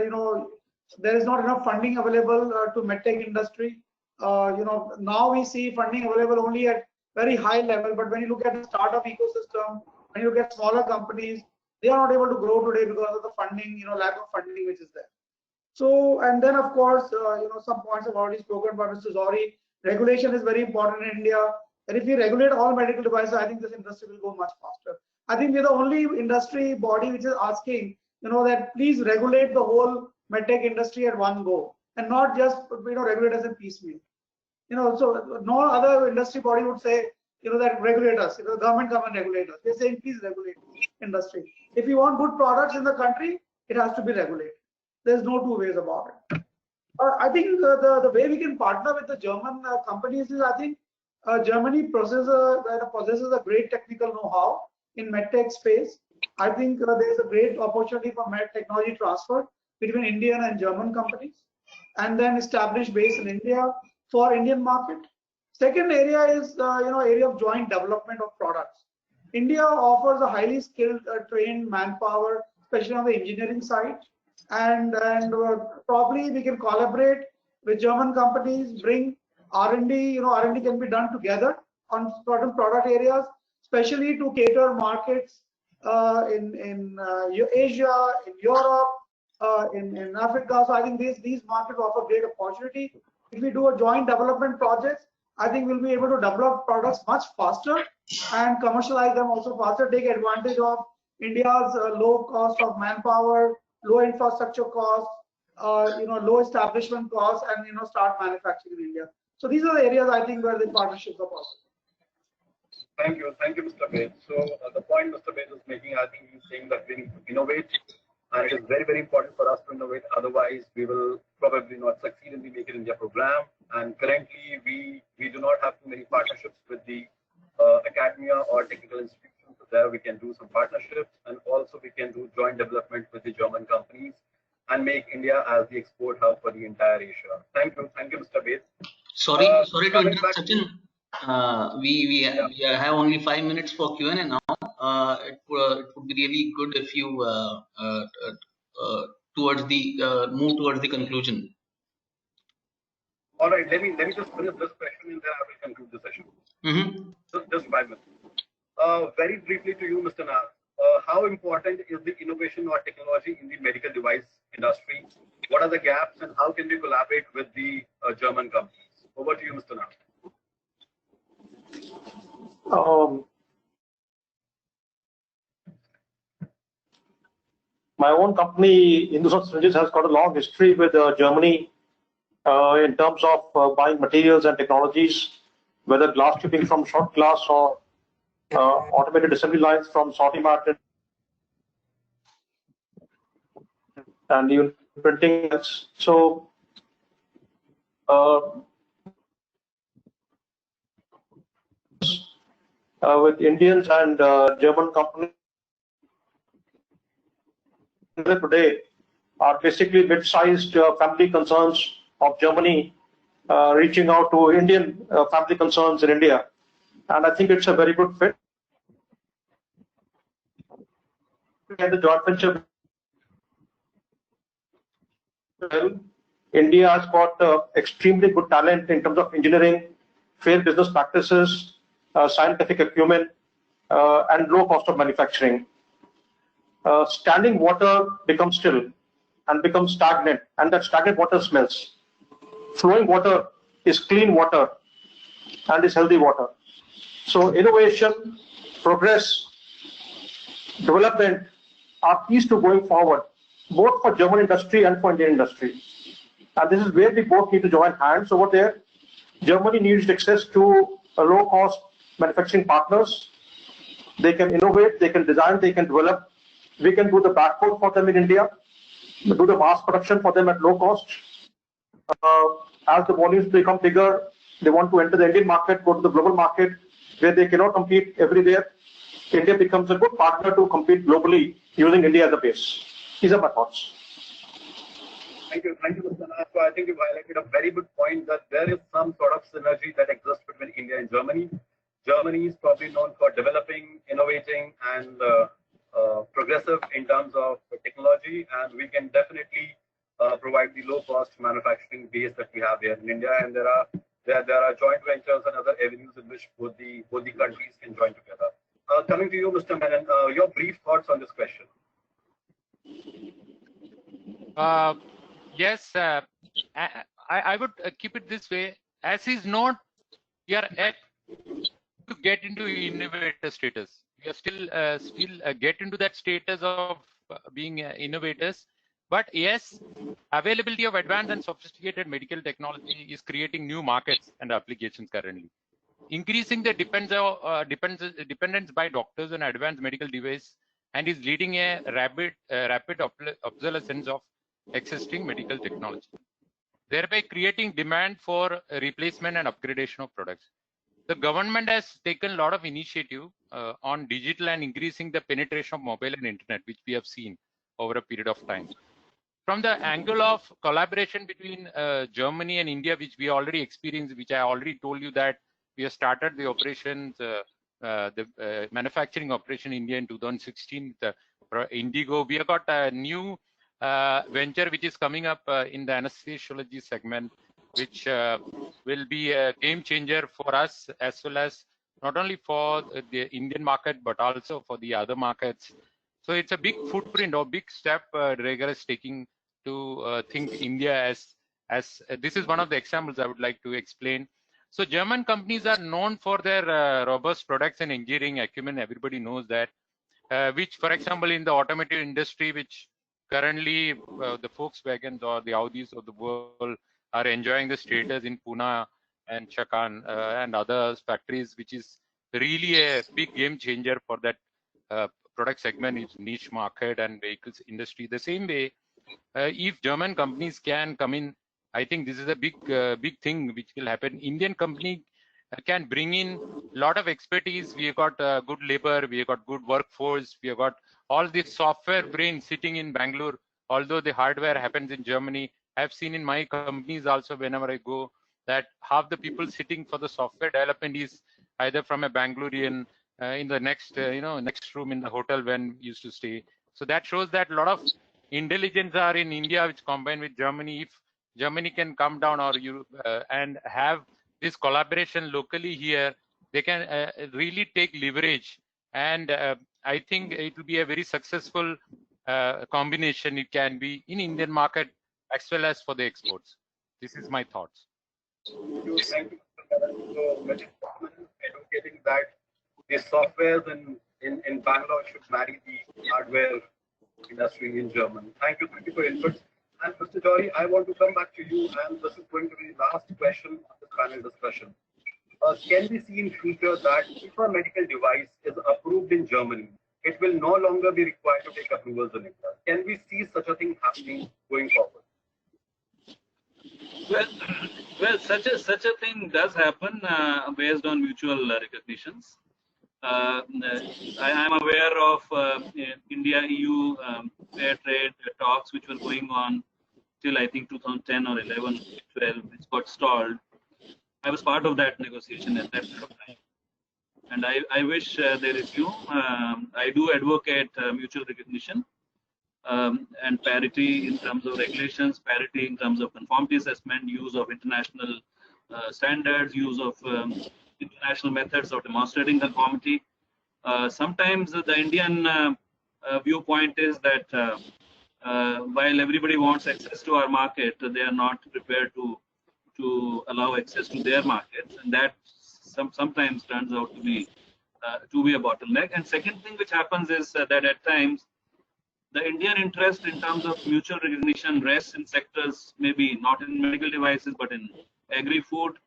there is not enough funding available to medtech industry. Now we see funding available only at very high level, but when you look at the startup ecosystem, when you look at smaller companies, they are not able to grow today because of the funding, lack of funding which is there. So, and then of course, some points I've already spoken about, Mr. Jauhri. Regulation is very important in India. And if we regulate all medical devices, I think this industry will go much faster. I think we're the only industry body which is asking, that please regulate the whole medtech industry at one go, and not just regulate as a piecemeal. So no other industry body would say, that regulate us. The government come and regulate us. They're saying please regulate industry. If you want good products in the country, it has to be regulated. There's no two ways about it. I think the way we can partner with the German companies is, I think Germany possesses a great technical know-how in medtech space. I think there's a great opportunity for med technology transfer between Indian and German companies, and then establish base in India for Indian market. Second area is area of joint development of products. India offers a highly skilled, trained manpower, especially on the engineering side, and probably we can collaborate with German companies, bring R&D. R&D can be done together on certain product areas, especially to cater markets in Asia, in Europe, in Africa. So I think these markets offer great opportunity. If we do a joint development projects, I think we'll be able to develop products much faster and commercialize them also faster, take advantage of India's low cost of manpower, low infrastructure costs, low establishment costs, and start manufacturing in India. So these are the areas I think where the partnerships are possible. Thank you, Mr. Baid. So the point Mr. Baid is making, I think he's saying that we need to innovate, and it is very, very important for us to innovate. Otherwise, we will probably not succeed in the Make in India program. And currently, we do not have too many partnerships with the academia or technical institutions. So there we can do some partnerships, and also we can do joint development with the German companies and make India as the export hub for the entire Asia. Thank you, Mr. Baid. Sorry to interrupt, Sachin. We have only 5 minutes for Q&A now. It would be really good if you move towards the conclusion. All right, let me just finish this question and then I will conclude the session. Just 5 minutes. Very briefly to you, Mr. Nath, how important is the innovation or technology in the medical device industry? What are the gaps and how can we collaborate with the German companies? Over to you, Mr. Nath. My own company, Hindustan Syringes, has got a long history with Germany in terms of buying materials and technologies, whether glass tubing from shot glass or automated assembly lines from sorting mat and even printing. So with Indians and German companies today are basically mid-sized family concerns of Germany reaching out to Indian family concerns in India. And I think it's a very good fit. And the joint venture, India has got extremely good talent in terms of engineering, fair business practices, scientific acumen, and low cost of manufacturing. Standing water becomes still and becomes stagnant, and that stagnant water smells. Flowing water is clean water and is healthy water. So innovation, progress, development are keys to going forward, both for German industry and for Indian industry. And this is where we both need to join hands over there. Germany needs access to a low-cost manufacturing partners. They can innovate, they can design, they can develop. We can do the backbone for them in India, do the mass production for them at low cost. As the volumes become bigger, they want to enter the Indian market, go to the global market, where they cannot compete everywhere. India becomes a good partner to compete globally using India as a base. These are my thoughts. Thank you, Mr. Nath. So I think you've highlighted a very good point that there is some sort of synergy that exists between India and Germany. Germany is probably known for developing, innovating, and progressive in terms of technology, and we can definitely provide the low-cost manufacturing base that we have here in India. And there are joint ventures and other avenues in which both the countries can join together. Coming to you, Mr. Menon, your brief thoughts on this question. Yes, I would keep it this way. As is not, we are at to get into innovator status. We are still get into that status of being innovators. But yes, availability of advanced and sophisticated medical technology is creating new markets and applications currently. Increasing the dependence by doctors on advanced medical device and is leading a rapid obsolescence of existing medical technology, thereby creating demand for replacement and upgradation of products. The government has taken a lot of initiative on digital and increasing the penetration of mobile and internet, which we have seen over a period of time. From the angle of collaboration between Germany and India, which we already experienced, which I already told you that we have started the operations, the manufacturing operation in India in 2016, Indigo. We have got a new venture which is coming up in the anesthesiology segment, which will be a game changer for us, as well as not only for the Indian market, but also for the other markets. So it's a big footprint or big step Draeger is taking to think India as this is one of the examples I would like to explain. So German companies are known for their robust products and engineering acumen. Everybody knows that, which, for example, in the automotive industry, which currently the Volkswagens or the Audis of the world are enjoying the status in Pune and Chakan and other factories, which is really a big game changer for that product segment, is niche market and vehicles industry. The same way, if German companies can come in, I think this is a big thing which will happen. Indian company can bring in a lot of expertise. We have got good labor, we have got good workforce, we have got all this software brain sitting in Bangalore, although the hardware happens in Germany. I've seen in my companies also, whenever I go, that half the people sitting for the software development is either from a Bangalorean in the next next room in the hotel when we used to stay. So that shows that a lot of intelligence are in India, which combined with Germany. If Germany can come down or and have this collaboration locally here, they can really take leverage. And I think it will be a very successful combination. It can be in Indian market as well as for the exports. This is my thoughts. Thank you. So, advocating that the software in Bangalore should marry the hardware industry in Germany. Thank you for your input. And Mr. Jauhri, I want to come back to you, and this is going to be the last question of this panel discussion. Can we see in future that if a medical device is approved in Germany, it will no longer be required to take approvals in India? Can we see such a thing happening going forward? Well, such a thing does happen based on mutual recognitions. I am aware of India-EU fair trade talks which were going on till I think 2010 or 11, 12, which got stalled. I was part of that negotiation at that time, and I wish they resume. I do advocate mutual recognition and parity in terms of regulations, parity in terms of conformity assessment, use of international standards, use of international methods of demonstrating conformity. Sometimes the Indian viewpoint is that while everybody wants access to our market, they are not prepared to allow access to their markets, and that sometimes turns out to be a bottleneck. And second thing which happens is that at times the Indian interest in terms of mutual recognition rests in sectors maybe not in medical devices but in agri-food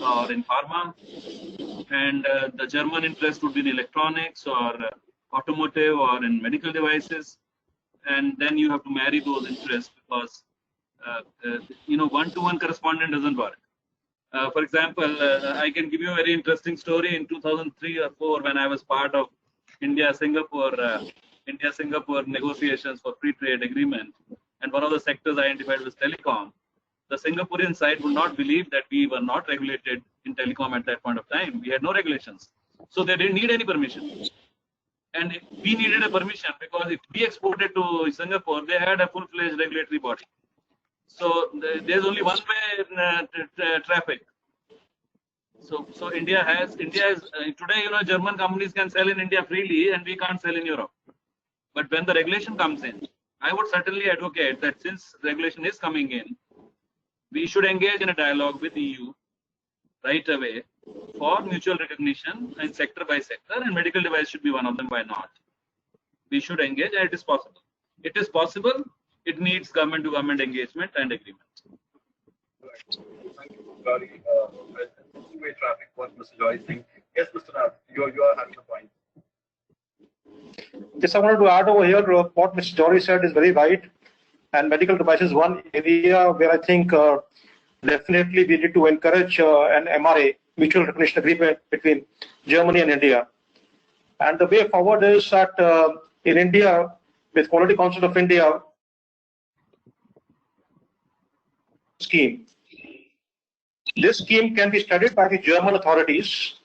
or in pharma, and the German interest would be in electronics or automotive or in medical devices, and then you have to marry those interests because one-to-one correspondence doesn't work. For example, I can give you a very interesting story. In 2003 or 4, when I was part of India-Singapore negotiations for free trade agreement, and one of the sectors identified was telecom. The Singaporean side would not believe that we were not regulated in telecom at that point of time. We had no regulations, so they didn't need any permission. And we needed a permission because if we exported to Singapore, they had a full-fledged regulatory body. So there's only one way traffic. So India is today, German companies can sell in India freely and we can't sell in Europe. But when the regulation comes in, I would certainly advocate that since regulation is coming in, we should engage in a dialogue with EU right away for mutual recognition and sector by sector, and medical device should be one of them. Why not? We should engage, and it is possible. It is possible. It needs government to government engagement and agreement. Thank you, Jauhri. Two-way traffic, what Mr. Jauhri is saying. Yes, Mr. Nath, you are having the point. Yes, I wanted to add over here what Mr. Jauhri said is very right. And medical devices is one area where I think definitely we need to encourage an MRA, mutual recognition agreement between Germany and India. And the way forward is that in India, with Quality Council of India scheme, this scheme can be studied by the German authorities.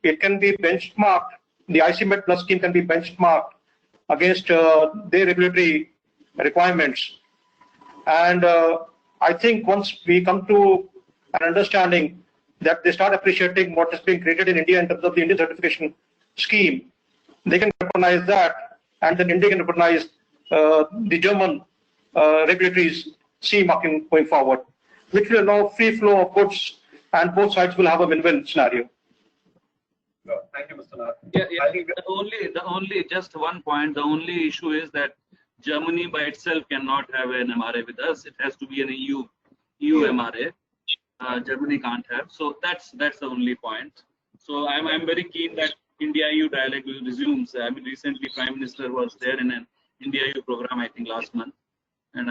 It can be benchmarked. The ICMED Plus scheme can be benchmarked against their regulatory requirements. And I think once we come to an understanding that they start appreciating what is being created in India in terms of the Indian certification scheme, they can recognize that, and then India can recognize the German regulatory CE marking going forward, which will allow free flow of goods, and both sides will have a win-win scenario. Thank you, Mr. Nath. Yeah. The only just one point. The only issue is that Germany by itself cannot have an MRA with us. It has to be an EU MRA. Germany can't have. So that's the only point. So I'm very keen that India-EU dialogue resumes. I mean, recently Prime Minister was there in an India-EU program, I think last month, and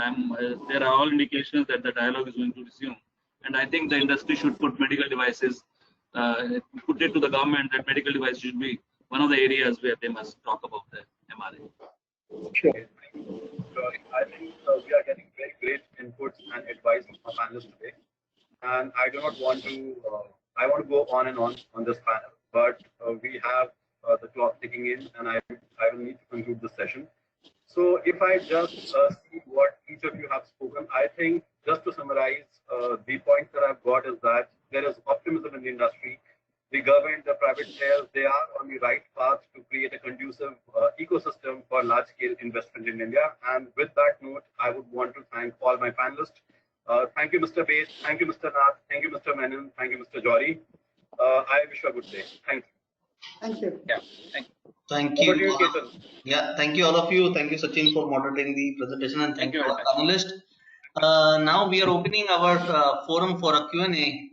there are all indications that the dialogue is going to resume. And I think the industry should put medical devices, put it to the government that medical devices should be one of the areas where they must talk about the MRA. Sure. I think we are getting very great inputs and advice from our panelists today. And I do not want to, I want to go on and on this panel, but we have the clock ticking in, and I will need to conclude the session. So if I just see what each of you have spoken, I think just to summarize, the point that I've got is that there is optimism in the industry. The government, the private players, they are on the right path to create a conducive ecosystem for large-scale investment in India. And with that note, I would want to thank all my panelists. Thank you, Mr. Baid. Thank you, Mr. Nath. Thank you, Mr. Menon. Thank you, Mr. Jauhri. I wish you a good day. Thank you. Thank you. Yeah. Thank you. Thank you. Yeah, thank you all of you. Thank you, Sachin, for moderating the presentation, and thank you all panelists. Now we are opening our forum for a Q&A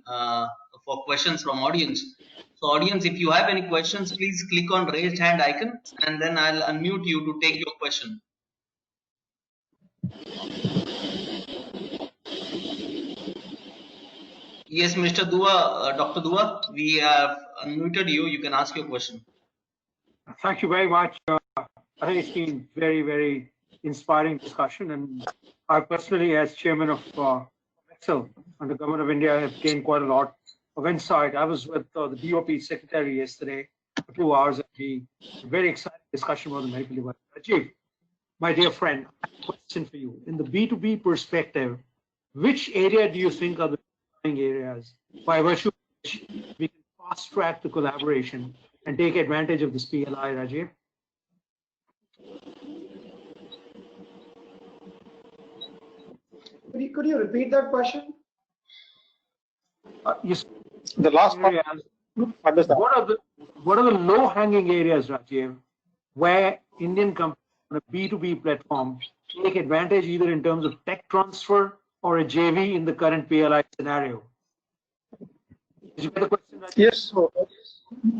for questions from audience. So audience, if you have any questions, please click on raised hand icon, and then I'll unmute you to take your question. Yes, Mr. Dua, Dr. Dua, we have unmuted you. You can ask your question. Thank you very much. I think it's been very, very inspiring discussion, and I personally, as chairman of Excel under the Government of India, have gained quite a lot of insight. I was with the BOP secretary yesterday for 2 hours, and we had a very exciting discussion about the medical device. Rajiv, my dear friend, question for you. In the B2B perspective, which area do you think are the areas by virtue of which we can fast track the collaboration and take advantage of this PLI, Rajiv? Could you repeat that question? Yes. The last part. What are the low-hanging areas, Rajiv, where Indian companies on a B2B platform take advantage either in terms of tech transfer or a JV in the current PLI scenario? Did you get the question, Rajiv? Yes. So,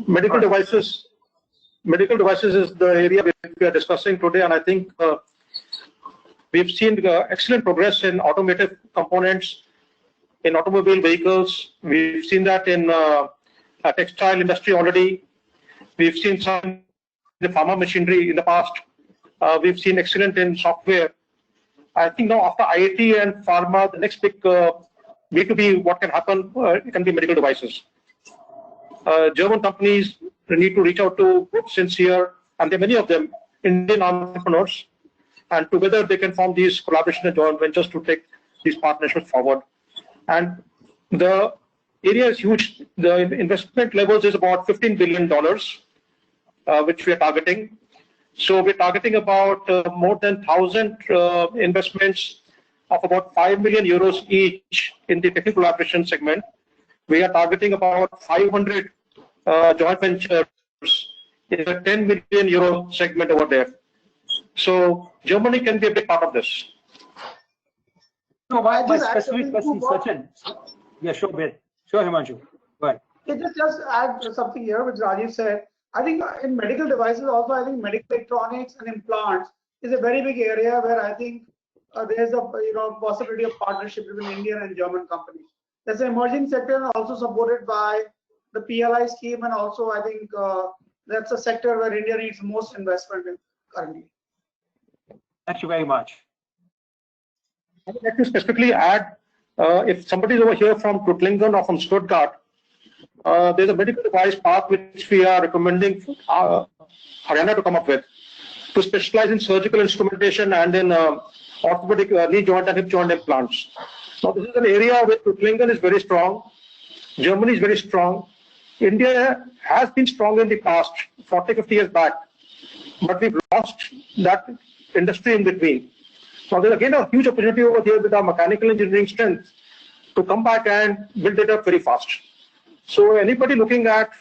medical devices is the area we are discussing today, and I think we've seen excellent progress in automotive components, in automobile vehicles. We've seen that in textile industry already. We've seen some in the pharma machinery in the past. We've seen excellent in software. I think now after IIT and pharma, the next big B2B, what can happen, it can be medical devices. German companies need to reach out to sincere, and there are many of them, Indian entrepreneurs, and together they can form these collaboration and joint ventures to take these partnerships forward. And the area is huge. The investment levels is about $15 billion, which we are targeting. So we're targeting about more than 1,000 investments of about 5 million euros each in the technical collaboration segment. We are targeting about 500 joint ventures in a 10 million euro segment over there. So Germany can be a big part of this. No, my specific question, Sachin. Yeah, sure, Baid. Sure, Himanshu. Go ahead. Just add something here, which Rajiv said. I think in medical devices also, I think medical electronics and implants is a very big area where I think there's a possibility of partnership between Indian and German companies. That's an emerging sector and also supported by the PLI scheme, and also I think that's a sector where India needs most investment in currently. Thank you very much. I would like to specifically add, if somebody is over here from Tuttlingen or from Stuttgart, there's a medical device park which we are recommending Haryana to come up with, to specialize in surgical instrumentation and in orthopedic knee joint and hip joint implants. Now, this is an area where Tuttlingen is very strong, Germany is very strong, India has been strong in the past, 40, 50 years back, but we've lost that industry in between. So there's again a huge opportunity over here with our mechanical engineering strength to come back and build it up very fast. So anybody looking at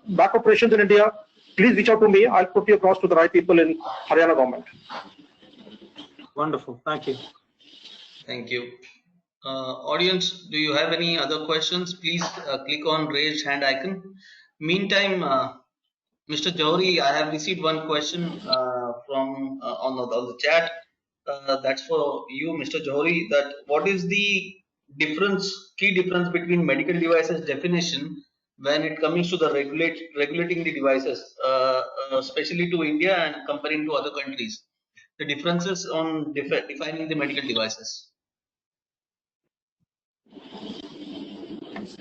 back operations in India, please reach out to me. I'll put you across to the right people in Haryana government. Wonderful. Thank you. Thank you. Audience, do you have any other questions? Please click on raised hand icon. Meantime, Mr. Jauhri, I have received one question from on the chat. That's for you, Mr. Jauhri. That what is the key difference between medical devices definition when it comes to the regulating the devices, especially to India and comparing to other countries? The differences on defining the medical devices.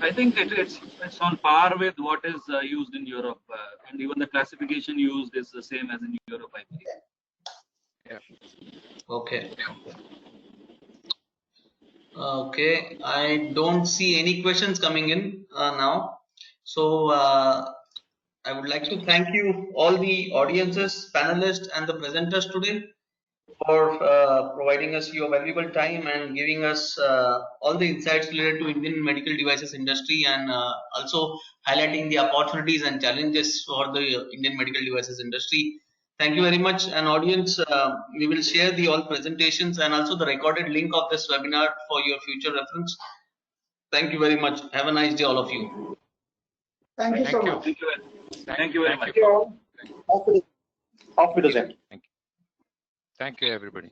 I think it's on par with what is used in Europe, and even the classification used is the same as in Europe, I believe. Yeah. Okay. Okay, I don't see any questions coming in now. So I would like to thank you all the audiences, panelists and the presenters today for providing us your valuable time and giving us all the insights related to Indian medical devices industry, and also highlighting the opportunities and challenges for the Indian medical devices industry. Thank you very much. And audience, we will share the all presentations and also the recorded link of this webinar for your future reference. Thank you very much. Have a nice day, all of you. Thank you so much. Thank you very much. Off with the end. Thank you, everybody.